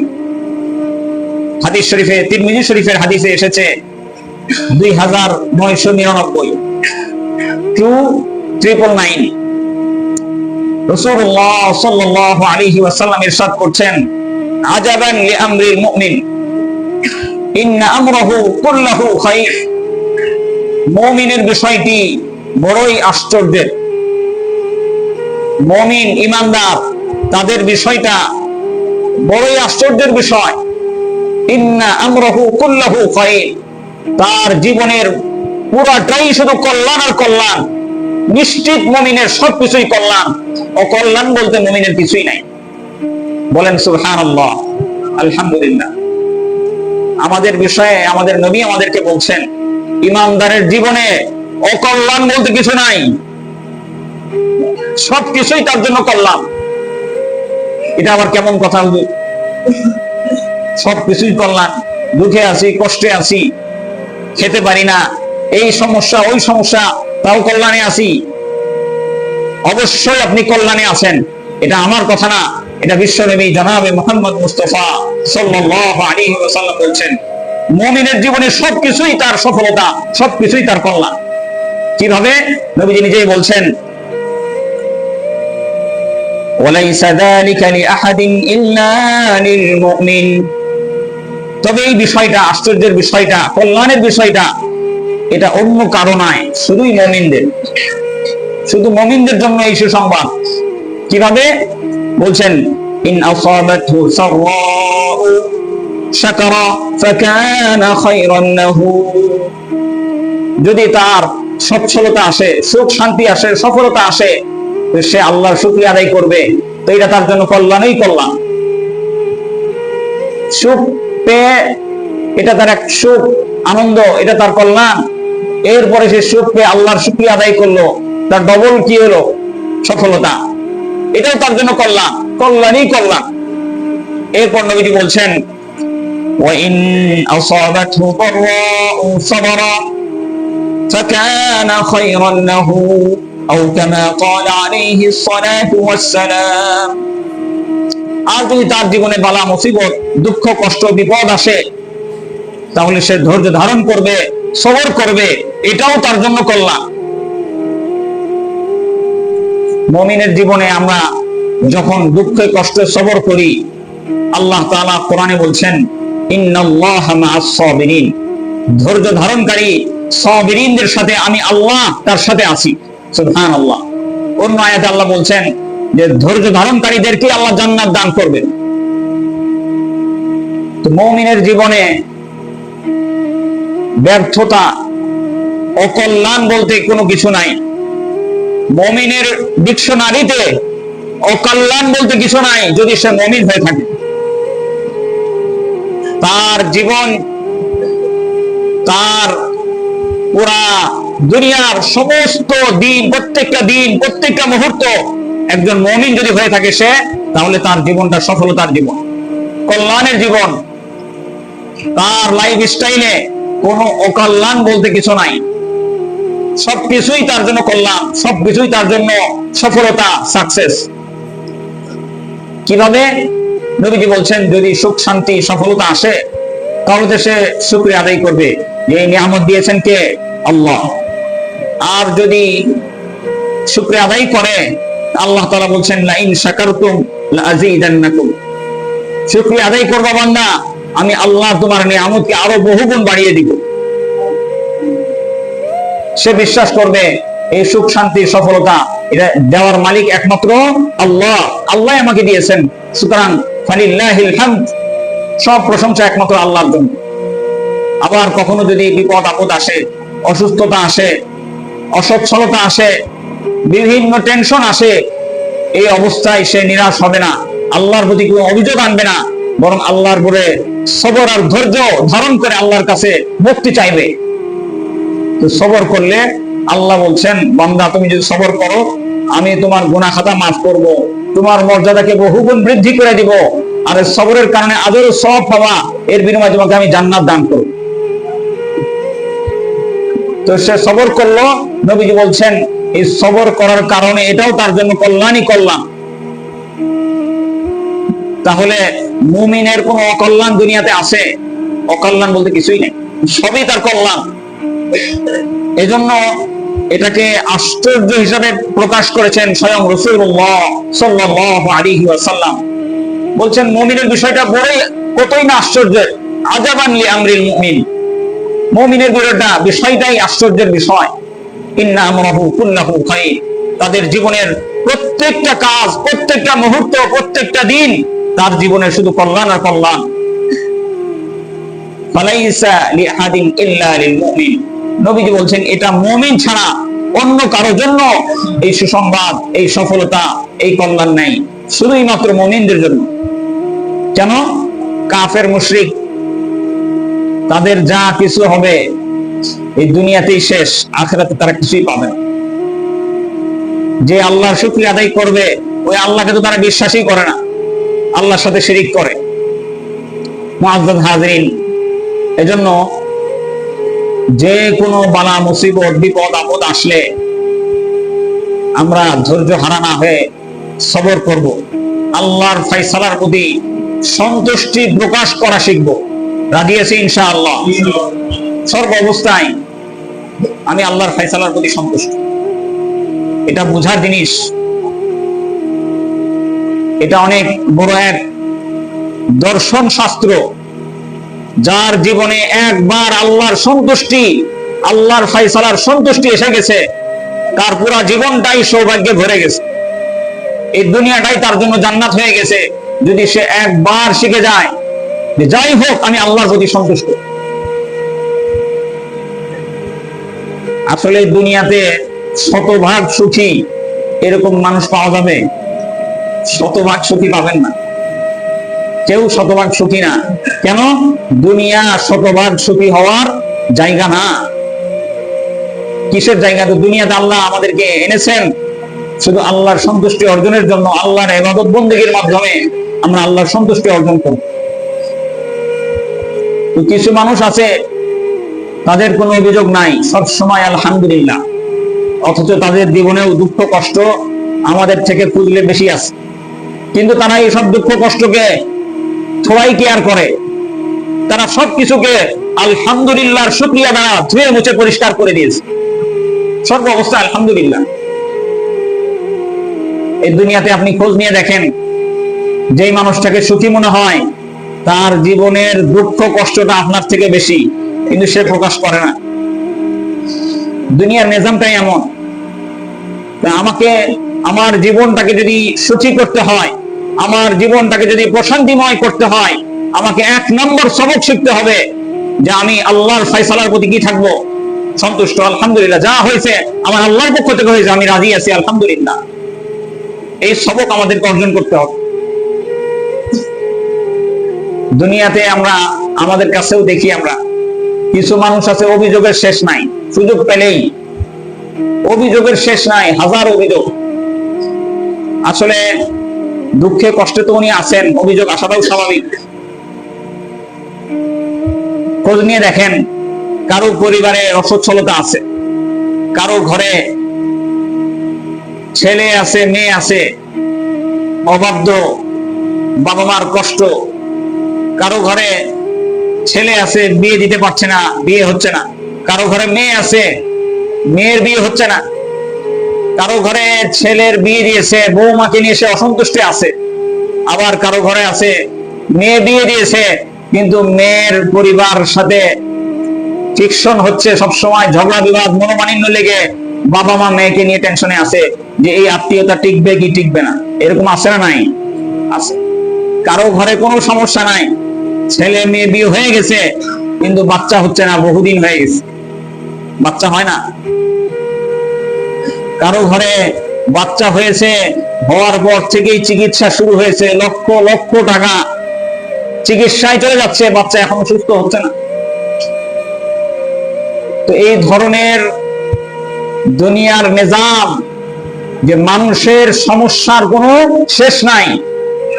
হাদিস শরীফে, তিরমিজি শরীফের হাদিসে এসেছে 2999, 2999, রাসূলুল্লাহ সাল্লাল্লাহু আলাইহি ওয়াসাল্লাম ইরশাদ করছেন, আজাবান লিআমরিল মুমিন ইন্না আমরাহু কুল্লাহু খায়র। মুমিনের বিষয়টি বড়ই আশ্চর্যের। মুমিন, ঈমানদার, তাদের বিষয়টা বড়ই আশ্চর্যের বিষয়। ইন্না আমরাহু কুল্লাহু খায়র, তার জীবনের পুরাটাই শুধু কল্যাণ আর কল্যাণ। নিশ্চিত মুমিনের সবকিছুই কল্যাণ, অকল্যাণ বলতে মুমিনের কিছুই নাই। বলেন সুবহানাল্লাহ, আলহামদুলিল্লাহ। আমাদের বিষয়ে আমাদের নবী আমাদেরকে বলছেন, ঈমানদারের জীবনে অকল্যাণ বলতে কিছু নাই, সবকিছুই তার জন্য কল্যাণ। এটা আবার কেমন কথা হলো? সবকিছুই কল্যাণ, দুঃখে আছি, কষ্টে আছি, খেতে পারি না, এই সমস্যা ওই সমস্যা, তাও কল্যাণে আছি। অবশ্যই আপনি কল্যাণে আছেন, এটা আমার কথা না, এটা বিশ্বনবী জনাবে মুহাম্মদ মুস্তাফা সাল্লাল্লাহু আলাইহি ওয়াসাল্লাম বলছেন, মুমিনের জীবনে সবকিছুই তার সফলতা, সবকিছুই তার কল্যাণ। কিভাবে? নবীজি নিজেই বলছেন, ওয়ালাইসা যালিকা লিআহাদিন ইল্লা লিলমুমিন। তবে এই বিষয়টা, আশ্চর্যের বিষয়টা, কল্যাণের বিষয়টা, এটা অন্য কারো নয়, শুধুই মুমিনদের, শুধু মুমিনদের জন্য এই সুসংবাদ। কিভাবে? বলছেন, ইন আসাবাতহু সাররাউ শাকারা ফাকানা খায়রান লাহু। যদি তার সচ্ছলতা আসে, সুখ শান্তি আসে, সফলতা আসে, সে আল্লাহর শুকরিয়া আদায় করবে, তো এটা তার জন্য কল্যাণই কল্যাণ। সুখ পেয়ে এটা তার এক সুখ, আনন্দ, এটা তার কল্যাণ। এরপরে সে সুখ পেয়ে আল্লাহর শুকরিয়া আদায় করলো, তার ডবল কি হলো? সফলতা। এটাও তার জন্য কল্যাণ, কল্যাণই কল্যাণ। এরপর নবীজি বলছেন, وَإِنْ أَصَابَتْهُ ضَرَّاءُ صَبَرَ فَكَانَ خَيْرًا لَهُ أَوْ كَمَا قَالَ عَلَيْهِ الصَّلَاةُ وَالسَّلَامُ। আর যদি তার জীবনে বালা মুসিবত, দুঃখ, কষ্ট, বিপদ আসে, তাহলে সে ধৈর্য ধারণ করবে, সবর করবে, এটাও তার জন্য কল্যাণ। মুমিনের জীবনে আমরা যখন দুঃখে কষ্টে সবর করি, আল্লাহ তাআলা কোরআনে বলছেন, ইন্নাল্লাহা মা'আস সাবিরিন। ধৈর্য ধারণকারী সাবিরিনদের সাথে আমি আল্লাহ তার সাথে আছি। সুবহানাল্লাহ। অন্য আয়াতে আল্লাহ বলছেন যে ধৈর্য ধারণকারীদেরকে আল্লাহ জান্নাত দান করবেন। তো মুমিনের জীবনে ব্যর্থতা, অকল্যাণ বলতে কোনো কিছু নাই। মুমিনের ডিকশনারিতে অকল্যাণ বলতে কিছু নাই, যদি সে মুমিন হয়ে থাকে। তার জীবন, তার পুরা দুনিয়ার সমস্ত দিন, প্রত্যেকটা দিন, প্রত্যেকটা মুহূর্ত একজন মুমিন যদি হয়ে থাকে সে, তাহলে তার জীবনটা সফলতার জীবন, কল্যাণের জীবন। তার লাইফ স্টাইলে কোনো অকল্যাণ বলতে কিছু নাই, সবকিছুই তার জন্য কল্যাণ, সবকিছুই তার জন্য সফলতা, সাকসেস। কিভাবে? নবীজি বলছেন যদি সুখ শান্তি সফলতা আসে তাহলে সে শুকরিয়া আদায় করবে যে এই নিয়ামত দিয়েছেন কে? আল্লাহ। আর যদি শুকরিয়া আদায় করে, আল্লাহ তাআলা বলছেন লা ইন শাকারতুম লা আযীদান্নাকুম, শুকরিয়া আদায় করবা বান্দা, আমি আল্লাহ তোমার নিয়ামতকে আরো বহুগুণ বাড়িয়ে দিব। সে বিশ্বাস করবে এই সুখ শান্তি সফলতা এটা দেওয়ার মালিক একমাত্র আল্লাহ, আল্লাহ আমাকে দিয়েছেন, সুতরাং ফালিল্লাহিল হামদ, সব প্রশংসা একমাত্র আল্লাহর জন্য। আবার কখনো যদি বিপদ আপদ আসে, অসুস্থতা আসে, অসচ্ছলতা আসে, বিভিন্ন টেনশন আসে, এই অবস্থায় সে নিরাশ হবে না, আল্লাহর প্রতি কোনো অভিযোগ আনবে না, বরং আল্লাহর উপরে সবর আর ধৈর্য ধারণ করে আল্লাহর কাছে মুক্তি চাইবে। তো সবর করলে আল্লাহ বলছেন বান্দা তুমি যদি সবর করো আমি তোমার গুনাহ খাতা মাফ করব, তোমার মর্যাদাকে বহুগুণ বৃদ্ধি করে দিব, আর সবরের কারণে আদর সওয়াব পাবা, এর বিনিময়ে তোমাকে আমি জান্নাত দান করব। তো সে সবর করলো, নবীজি বলছেন এই সবর করার কারণে এটাও তার জন্য কল্যাণই কল্যাণ। তাহলে মুমিনের কোন অকল্যাণ দুনিয়াতে আছে? অকল্যাণ বলতে কিছুই নেই, সবই তার কল্যাণ। এজন্য এটাকে আশ্চর্য হিসাবে প্রকাশ করেছেন স্বয়ং রাসূলুল্লাহ সাল্লাল্লাহু আলাইহি ওয়াসাল্লাম। বলছেন মুমিনের বিষয়টা বড়ই কতই না আশ্চর্যের, আজাবান লি আমরিল মুমিন, মুমিনের বিষয়টাই আশ্চর্যের বিষয়। ইন্না আমরাহু কুল্লাহু খায়র, তাদের জীবনের প্রত্যেকটা কাজ, প্রত্যেকটা মুহূর্ত, প্রত্যেকটা দিন তার জীবনের শুধু কল্যাণ আর কল্যাণ। ফালাইসা লিআহাদিন ইল্লা লিল মুমিন, নবীজি বলছেন এটা মুমিন ছাড়া অন্য কারোর জন্য এই সুসংবাদ, এই সফলতা, এই কল্যাণ নাই, শুধুই মাত্র মুমিনদের জন্য। কেন? কাফের মুশরিক তাদের যা কিছু হবে এই দুনিয়াতেই শেষ, আখিরাতে তারা কিছুই পাবে না। যে আল্লাহর শুকরিয়া আদায় করবে ওই আল্লাহকে তো তারা বিশ্বাসই করে না, আল্লাহর সাথে শিরিক করে। মুআজ্জাজ হাজিরিন, এজন্য যে কোনো বালা মুসিবত বিপদ আপদ আসলে আমরা ধৈর্য হারা না হয়ে সবর করব, আল্লাহর ফয়সালার প্রতি সন্তুষ্টি প্রকাশ করা শিখব। রাজি আছি ইনশাআল্লাহ? সর্ব অবস্থায় আমি আল্লাহর ফয়সালার প্রতি সন্তুষ্ট, এটা বোঝার জিনিস। এটা অনেক বড় এক দর্শন শাস্ত্র। যার জীবনে একবার আল্লাহর সন্তুষ্টি, আল্লাহর ফয়সালার সন্তুষ্টি এসে গেছে, তার পুরা জীবনটাই সৌভাগ্যে ভরে গেছে, এই দুনিয়াটাই তার জন্য জান্নাত হয়ে গেছে। যদি সে একবার শিখে যায় যে যাই হোক আমি আল্লাহর প্রতি সন্তুষ্ট। আসলে দুনিয়াতে শতভাগ সুখী এরকম মানুষ পাওয়া যাবে? শতভাগ সুখী পাবেন না, কেউ শতভাগ সুখী না। কেন? দুনিয়া শতভাগ সুখী হওয়ার জায়গা না। কিসের জায়গা? তো দুনিয়াতে আল্লাহ আমাদেরকে এনেছেন শুধু আল্লাহর সন্তুষ্টি অর্জনের জন্য, আল্লাহর ইবাদত বন্দেগীর মাধ্যমে আমরা আল্লাহর সন্তুষ্টি অর্জন করব। তো কিছু মানুষ আছে তাদের কোনো অভিযোগ নাই, সব সময় আলহামদুলিল্লাহ, অথচ তাদের জীবনেও দুঃখ কষ্ট আমাদের থেকে খুঁজলে বেশি আছে, কিন্তু তারা এই সব দুঃখ কষ্টকে থোড়াই কেয়ার করে। তারা সবকিছুকে আলহামদুলিল্লাহর শুকরিয়া দ্বারা ধুয়ে মুছে পরিষ্কার করে দিয়েছে। সর্ব অবস্থায় আলহামদুলিল্লাহ। এই দুনিয়াতে আপনি খোঁজ নিয়ে দেখেন, যেই মানুষটাকে সুখী মনে হয় তার জীবনের দুঃখ কষ্টটা আপনার থেকে বেশি, কিন্তু সে প্রকাশ করে না। দুনিয়ার নিজামটাই এমন। আমাকে আমার জীবনটাকে যদি সুখী করতে হয়, আমার জীবনটাকে যদি প্রশান্তিময় করতে হয়, আমাকে এক নম্বর সবক শিখতে হবে যে আমি আল্লাহর ফয়সালার প্রতি কি থাকবো? সন্তুষ্ট। আলহামদুলিল্লাহ, যা হয়েছে আমার আল্লাহর পক্ষ থেকে হয়েছে, আমি রাজি আছি, আলহামদুলিল্লাহ। এই সবক আমাদেরকে অর্জন করতে হবে। দুনিয়াতে আমরা আমাদের কাছেও দেখি, আমরা কিছু মানুষ আছে অভিযোগের শেষ নাই, সুযোগ পেলেই অভিযোগের শেষ নাই, হাজার অভিযোগ। আসলে দুঃখে কষ্টে তো উনি আছেন, অভিযোগ আসাটাও স্বাভাবিক। খোঁজ নিয়ে দেখেন, কারো পরিবারে অসচ্ছলতা আছে, কারো ঘরে ছেলে আছে, মেয়ে আছে অবাধ্য, বাবা মার কষ্ট। কারো ঘরে ছেলে আছে, বিয়ে দিতে পারছে না, বিয়ে হচ্ছে না। কারো ঘরে মেয়ে আছে, মেয়ের বিয়ে হচ্ছে না। কারো ঘরে ছেলের বিয়ে দিয়েছে, বৌমাকে নিয়ে সে অসন্তুষ্ট আছে। আবার কারো ঘরে আছে মেয়ে বিয়ে দিয়েছে, কিন্তু মেয়ের পরিবার সাথে ফ্রিকশন হচ্ছে, সবসময় ঝগড়া বিবাদ, মনোমালিন্য লেগে বাবা মা মেয়েকে নিয়ে টেনশনে আছে যে এই আত্মীয়তা টিকবে কি টিকবে না। এরকম আছে না নাই? আছে। কারো ঘরে কোনো সমস্যা নাই, ছেলে মেয়ে বিয়ে হয়ে গেছে, কিন্তু বাচ্চা হচ্ছে না, বহুদিন হয়ে গেছে, বাচ্চা হয় না। কারো ঘরে বাচ্চা হয়েছে, হওয়ার পর থেকেই চিকিৎসা শুরু হয়েছে, লক্ষ লক্ষ টাকা চিকিৎসায় চলে যাচ্ছে, বাচ্চা এখনো সুস্থ হচ্ছে না। তো এই ধরনের দুনিয়ার নিজাম, যে মানুষের সমস্যার কোনো শেষ নাই,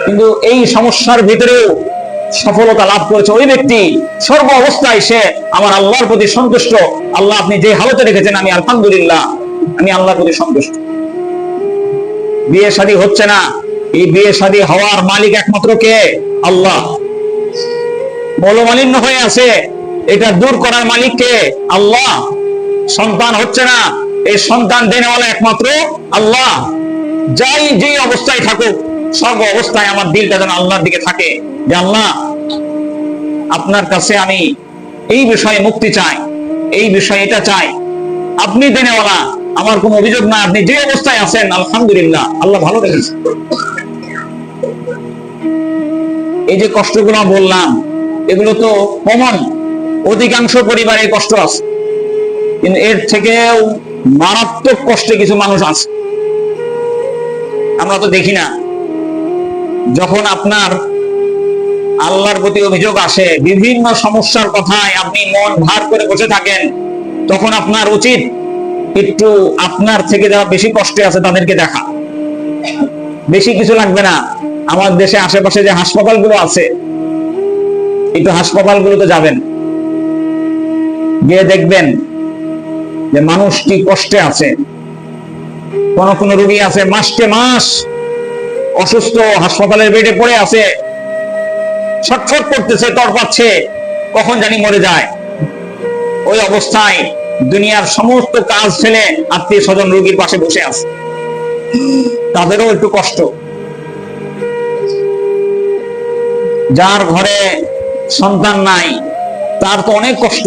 কিন্তু এই সমস্যার ভিতরেও সফলতা লাভ করেছে ওই ব্যক্তি। সর্ব অবস্থায় সে আমার আল্লাহর প্রতি সন্তুষ্ট। আল্লাহ আপনি যে হালতে রেখেছেন, আমি আলহামদুলিল্লাহ, আমি আল্লাহর প্রতি সন্তুষ্ট। বিয়ে শাদী হচ্ছে না, এই বিয়ে শাদী হওয়ার মালিক একমাত্র কে? আল্লাহ। মনোমালিন্য হয়ে আছে, এটা দূর করার মালিক কে? আল্লাহ। সন্তান হচ্ছে না, এই সন্তান দেনেওয়ালা একমাত্র আল্লাহ। যাই যে অবস্থায় থাকুক, সর্ব অবস্থায় আমার দিলটা যেন আল্লাহর দিকে থাকে, যে আল্লাহ আপনার কাছে আমি এই বিষয়ে মুক্তি চাই, এই বিষয়ে এটা চাই, আপনি দেনেওয়ালা, আমার কোনো অভিযোগ না, আপনি যে অবস্থায় আছেন আলহামদুলিল্লাহ, আল্লাহ ভালো রেখেছেন। এই যে কষ্টগুলো বললাম, এগুলো তো কমন, অধিকাংশ পরিবারে কষ্ট আছে, কিন্তু এর থেকেও মারাত্মক কষ্টে কিছু মানুষ আছে, আমরা তো দেখি না। যখন আপনার আল্লাহর প্রতি অভিযোগ আসে, বিভিন্ন সমস্যার কথায় আপনি মন ভার করে বসে থাকেন, তখন আপনার উচিত একটু আপনার থেকে যারা বেশি কষ্টে আছে তাদেরকে দেখা। বেশি কিছু লাগবে না, আমার দেশে আশেপাশে যে হাসপাতালগুলো আছে, একটু হাসপাতালগুলোতে যাবেন, গিয়ে দেখবেন যে মানুষ কি কষ্টে আছে। কোন কোন রোগী আছে মাসকে মাস অসুস্থ, হাসপাতালের বেডে পড়ে আছে, ছটফট করতেছে, তড়পাচ্ছে, কখন জানি মরে যায়। ওই অবস্থায় দুনিয়ার সমস্ত কাজ ফেলে আত্মীয় স্বজন রোগীর পাশে বসে আছে, তাদেরও একটু কষ্ট। যার ঘরে সন্তান নাই তার তো অনেক কষ্ট।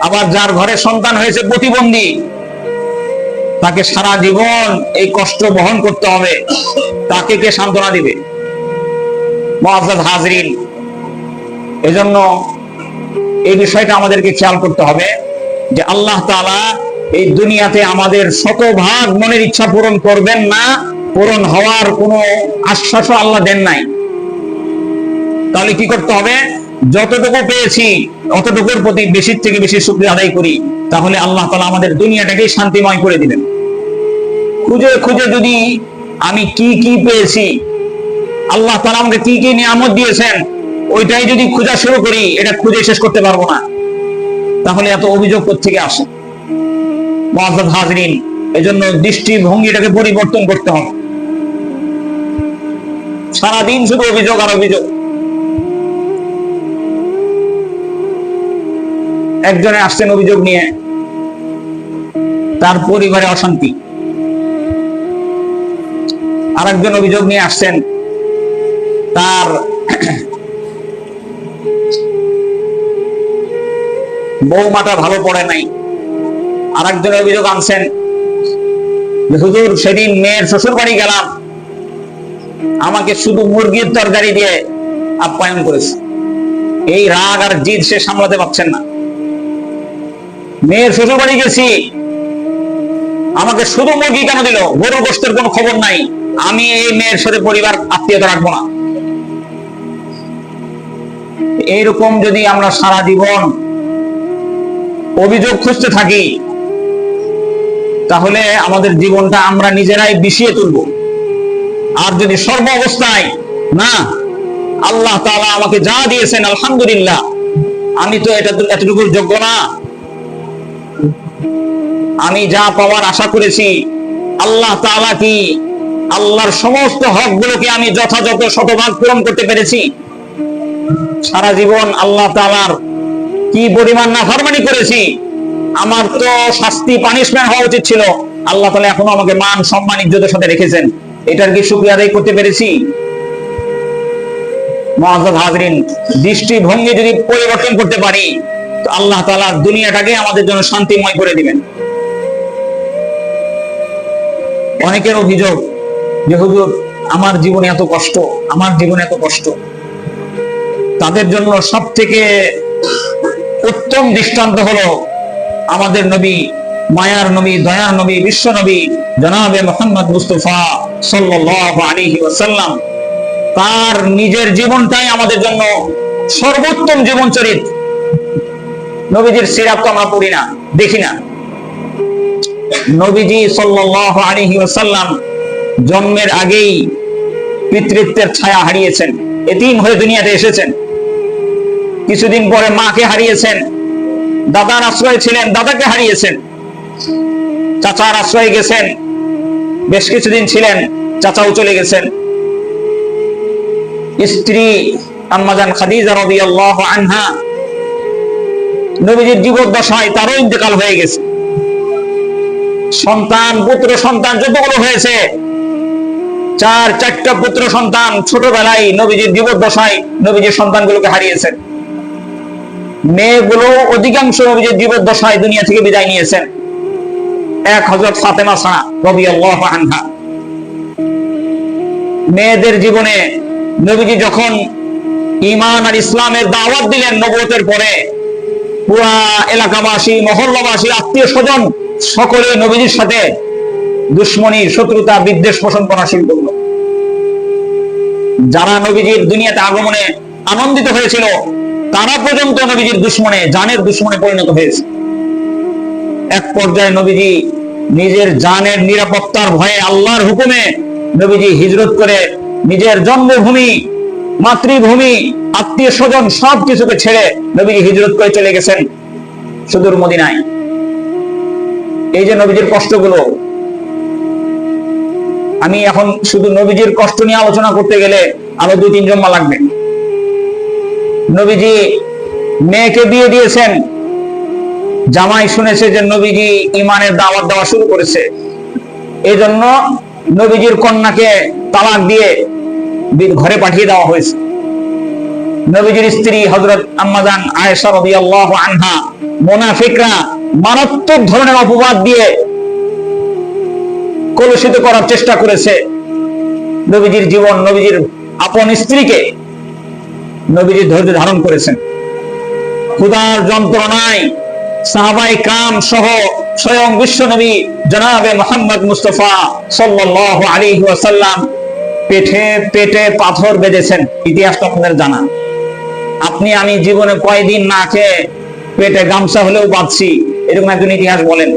আবার যার ঘরে সন্তান হয়েছে প্রতিবন্ধী, তাকে সারা জীবন এই কষ্ট বহন করতে হবে, তাকে কে সান্ত্বনা দিবে? মুআজ্জাজ হাজরিন, এজন্য এই বিষয়টা আমাদেরকে খেয়াল করতে হবে যে আল্লাহ তাআলা এই দুনিয়াতে আমাদের শতভাগ মনের ইচ্ছা পূরণ করবেন না, পূরণ হওয়ার কোনো আশ্বাসও আল্লাহ দেন নাই। তাহলে কি করতে হবে? যতটুকু পেয়েছি অতটুকুর প্রতি বেশির থেকে বেশি শুকরিয়া আদায় করি, তাহলে আল্লাহ তাআলা আমাদের দুনিয়াটাকে শান্তিময় করে দিবেন। খুঁজে খুঁজে যদি আমি কি কি পেয়েছি, আল্লাহ তাআলা আমাকে কি কি নিয়ামত দিয়েছেন, ওইটাই যদি খোঁজা শুরু করি, এটা খুঁজে শেষ করতে পারবো না। তাহলে এত অভিযোগ কোত্থেকে আসে? মুআজ্জাজ হাজরিন, এজন্য দৃষ্টিভঙ্গিটাকে পরিবর্তন করতে হবে। সারাদিন শুধু অভিযোগ আর অভিযোগ। একজনে আসছেন অভিযোগ নিয়ে, তার পরিবারে অশান্তি। আর একজন অভিযোগ নিয়ে আসছেন, তার বৌমাটা ভালো পড়ে নাই। আর একজন অভিযোগ আনছেন, হুজুর সেদিন মেয়ের শ্বশুর বাড়ি গেলাম, আমাকে শুধু মুরগির তরকারি দিয়ে আপ্যায়ন করেছে। এই রাগ আর জিদ সে সামলাতে পারছেন না। মেয়ের শ্বশুর বাড়ি গেছি, আমাকে শুধু মুরগি কেন দিল, গরুর গোশতের কোনো খবর নাই, আমি এই মেয়ের সাথে পরিবার আত্মীয়তা রাখবো না। এইরকম যদি আমরা সারা জীবন অভিযোগ খুঁজতে থাকি, তাহলে আমাদের জীবনটা আমরা নিজেরাই বিষিয়ে তুলব। আর যদি সর্ব অবস্থায় না, আল্লাহ তাআলা আমাকে যা দিয়েছেন আলহামদুলিল্লাহ, আমি তো এতটুকুর যোগ্য না, আমি যা পাওয়ার আশা করেছি, আল্লাহ তাআলা কি আল্লাহর সমস্ত হকগুলোকে আমি যথাযথ শতভাগ পূরণ করতে পেরেছি। সারা জীবন আল্লাহ তাআলার কি পরিমাণ নাফরমানি করেছি, আমার তো শাস্তি পানিশমেন্ট হওয়া উচিত ছিল, আল্লাহ তাআলা এখনো আমাকে মান সম্মান ইজ্জতের সাথে রেখেছেন। এটার কি শুকরিয়া আদায় করতে পেরেছি? মুআজ্জাজ হাজরিন, দৃষ্টিভঙ্গি যদি পরিবর্তন করতে পারি তো আল্লাহ তাআলা দুনিয়াটাকে আমাদের জন্য শান্তিময় করে দিবেন। অনেকের অভিযোগ যে হুজুর আমার জীবনে এত কষ্ট, আমার জীবনে এত কষ্ট। তাদের জন্য সবথেকে উত্তম দৃষ্টান্ত হলো আমাদের নবী, মায়ার নবী, দয়ার নবী, বিশ্ব নবী জনাবে মুহাম্মদ মুস্তাফা সাল্লাল্লাহু আলাইহি ওয়াসাল্লাম। তার নিজের জীবনটাই আমাদের জন্য সর্বোত্তম জীবন চরিত্র। নবীজির সিরাত তো আমরা পড়ি না, দেখি না। নবীজি সাল্লাল্লাহু আলাইহি ওয়াসাল্লাম জন্মের আগেই পিতৃত্বের ছায়া হারিয়েছেন, এতিম হয়ে দুনিয়াতে এসেছেন। কিছুদিন পরে মাকে হারিয়েছেন, দাদার আশ্রয় ছিলেন, দাদাকে হারিয়েছেন। চাচার আশ্রয়ে গেছেন, বেশ কিছুদিন ছিলেন, চাচাও চলে গেছেন। স্ত্রী আম্মাজান খাদিজা রাদিয়াল্লাহু আনহা নবীজির জীবদ্দশায় তারও ইন্তেকাল হয়ে গেছে। সন্তান, পুত্র সন্তান যতগুলো হয়েছে, চারটা পুত্র সন্তান ছোটবেলায় নবীজির জীবদ্দশায় নবীজির সন্তানগুলোকে হারিয়েছেন। মেয়েগুলো অধিকাংশ নবীজির জীবদ্দশায় দুনিয়া থেকে বিদায় নিয়েছেন, এক হযরত ফাতেমা ছাড়া রাদিয়াল্লাহু আনহা। মেয়েদের জীবনে নবীজি যখন ঈমান আর ইসলামের দাওয়াত দিলেন নবুয়তের পরে, পুরা এলাকাবাসী, মহল্লাবাসী, আত্মীয় স্বজন সকলে নবীজির সাথে দুশ্মনী, শত্রুতা, বিদ্বেষ পোষণ করা শুরু করলো। যারা নবীজির দুনিয়াতে আগমনে আনন্দিত হয়েছিল তারা পর্যন্ত নবীজির দুশ্মনে, জানের দুশ্মনে পরিণত হয়েছে। এক পর্যায়ে নবীজি নিজের জানের নিরাপত্তার ভয়ে আল্লাহর হুকুমে নবীজি হিজরত করে নিজের জন্মভূমি, মাতৃভূমি, আত্মীয় স্বজন সবকিছুকে ছেড়ে নবীজি হিজরত করে চলে গেছেন সুদূর মদিনায়। এই যে নবীজির কষ্টগুলো, আমি এখন শুধু নবীজির কষ্ট নিয়ে আলোচনা করতে গেলে আরো 2-3 জম্মা লাগবে। নবীজি মেয়েকে বিয়ে দিয়েছেন, জামাই শুনেছে যে নবীজি ঈমানের দাওয়াত দেওয়া শুরু করেছে, এই জন্য নবীজির কন্যাকে তালাক দিয়ে ঘরে পাঠিয়ে দেওয়া হয়েছে। নবীজির স্ত্রী হযরত আম্মাজান আয়েশা রাদিয়াল্লাহু আনহা, মুনাফিকরা মারাত্মক ধরনের অপবাদ দিয়ে কলুষিত করার চেষ্টা করেছে নবীজির জীবন, নবীজির আপন স্ত্রীকে। নবীজি ধৈর্য ধারণ করেছেন। ক্ষুধার যন্ত্রণায় সাহাবায়ে কিরাম সহ স্বয়ং বিশ্ব নবী জনাবে মুহাম্মদ মুস্তাফা সাল্লাল্লাহু আলাইহি ওয়াসাল্লাম পেটে পাথর বেঁধেছেন। ইতিহাসটা আপনাদের জানা। আপনি আমি জীবনে কয়দিন না খেয়ে পেটে গামছা হলেও বাঁধছি, এরকম একজন ইতিহাস বলেন?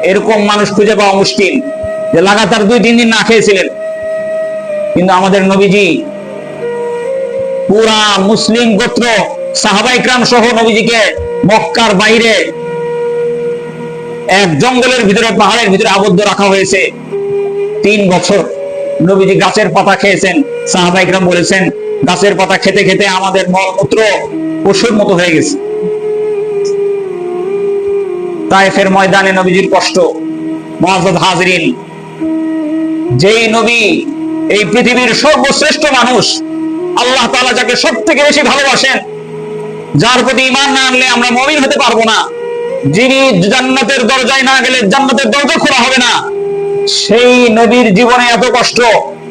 এরকম মানুষ খুঁজে পাওয়া মুশকিল যে লাগাতার 2-3 দিন না খেয়েছিলেন। কিন্তু আমাদের নবীজি পুরা মুসলিম গোত্র সাহাবায়ে কিরাম সহ নবীজিকে মক্কার বাইরে এক জঙ্গলের ভিতরে, পাহাড়ের ভিতরে আবদ্ধ রাখা হয়েছে 3 বছর। নবীজি গাছের পাতা খেয়েছেন। সাহাবায়ে কিরাম বলেছেন, গাছের পাতা খেতে খেতে আমাদের মলমূত্র পশুর মতো হয়ে গেছে। তায়েফের ময়দানে নবীজির কষ্ট। মুআজ্জাজ হাজরিন, যেই নবী, এই পৃথিবীর সর্বশ্রেষ্ঠ মানুষ, আল্লাহ তাআলা যাকে সবথেকে বেশি ভালোবাসেন, যার প্রতি ঈমান না আনলে আমরা মুমিন হতে পারবো না, যিনি জান্নাতের দরজায় না গেলে জান্নাতের দরজা খোলা হবে না, সেই নবীর জীবনে এত কষ্ট,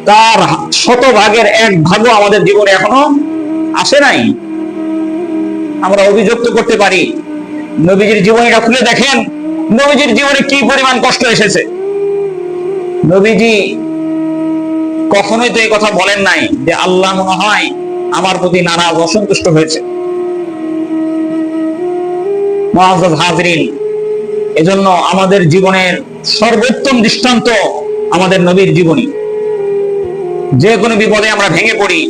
তার 100% আমাদের জীবনে এখনো আসে নাই। আমরা অভিযোগ করতে পারি, নবীজির জীবনীটা খুলে দেখেন, নবীজির জীবনে কি পরিমাণ কষ্ট এসেছে। নবীজি কখনোই তো এই কথা বলেন নাই যে আল্লাহ মনে হয় আমার প্রতি নারাজ, অসন্তুষ্ট হয়েছে। মুআজ্জাজ হাজরিন, এজন্য আমাদের জীবনের সর্বোত্তম দৃষ্টান্ত আমাদের নবীর জীবনী। যে কোনো বিপদে আমরা ভেঙে পড়ি,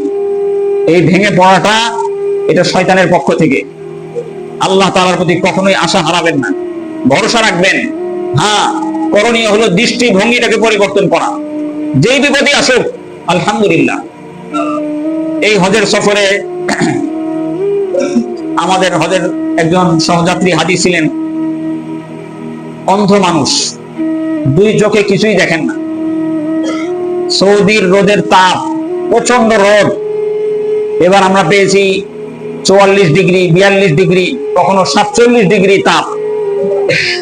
এই ভেঙে পড়াটা এটা শয়তানের পক্ষ থেকে। আল্লাহ তাআলার প্রতি কখনোই আশা হারাবেন না, ভরসা রাখবেন। হ্যাঁ, করণীয় হলো দৃষ্টিভঙ্গিটাকে পরিবর্তন করা। যেই বিপদে আসুক আলহামদুলিল্লাহ। এই হজের সফরে আমাদের হজের একজন সহযাত্রী হাজি ছিলেন, অন্ধ মানুষ, দুই চোখে কিছুই দেখেন না। সৌদির রোদের তাপ, প্রচন্ড রোদ। এবার আমরা পেয়েছি 44 ডিগ্রি, 42 ডিগ্রি, কখনো 47 ডিগ্রি তাপ,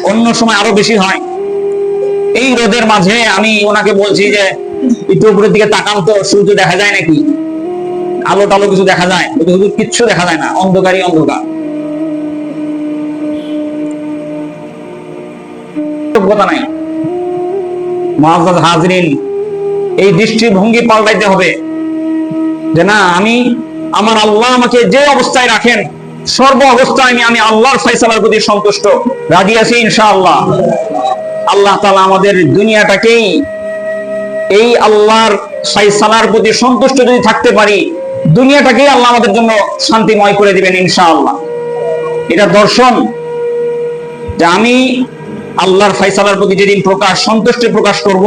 অন্য সময় আরো বেশি হয়। এই রোদের মাঝে আমি ওনাকে বলছি যে একটু উপরের দিকে তাকান তো, সূর্য দেখা যায় নাকি, আলো টালো কিছু দেখা যায়? কিচ্ছু দেখা যায় না, অন্ধকারই অন্ধকার। যোগ্যতা নাই। মুআজ্জাজ হাজরিন, এই দৃষ্টিভঙ্গি পাল্টাইতে হবে যে না, আমি আমার আল্লাহ আমাকে যে অবস্থায় রাখেন সর্ব অবস্থায় আমি আল্লাহর ফয়সালার প্রতি সন্তুষ্ট, রাজি আছি ইনশাআল্লাহ। আল্লাহ তাআলা আমাদের দুনিয়াটাকেই এই আল্লাহর ফয়সালার প্রতি সন্তুষ্ট যদি থাকতে পারি, দুনিয়াটাকেই আল্লাহ আমাদের জন্য শান্তিময় করে দিবেন ইনশাআল্লাহ। এটা দর্শন যে আমি আল্লাহর ফয়সালার প্রতি যেদিন সন্তুষ্টি প্রকাশ করব,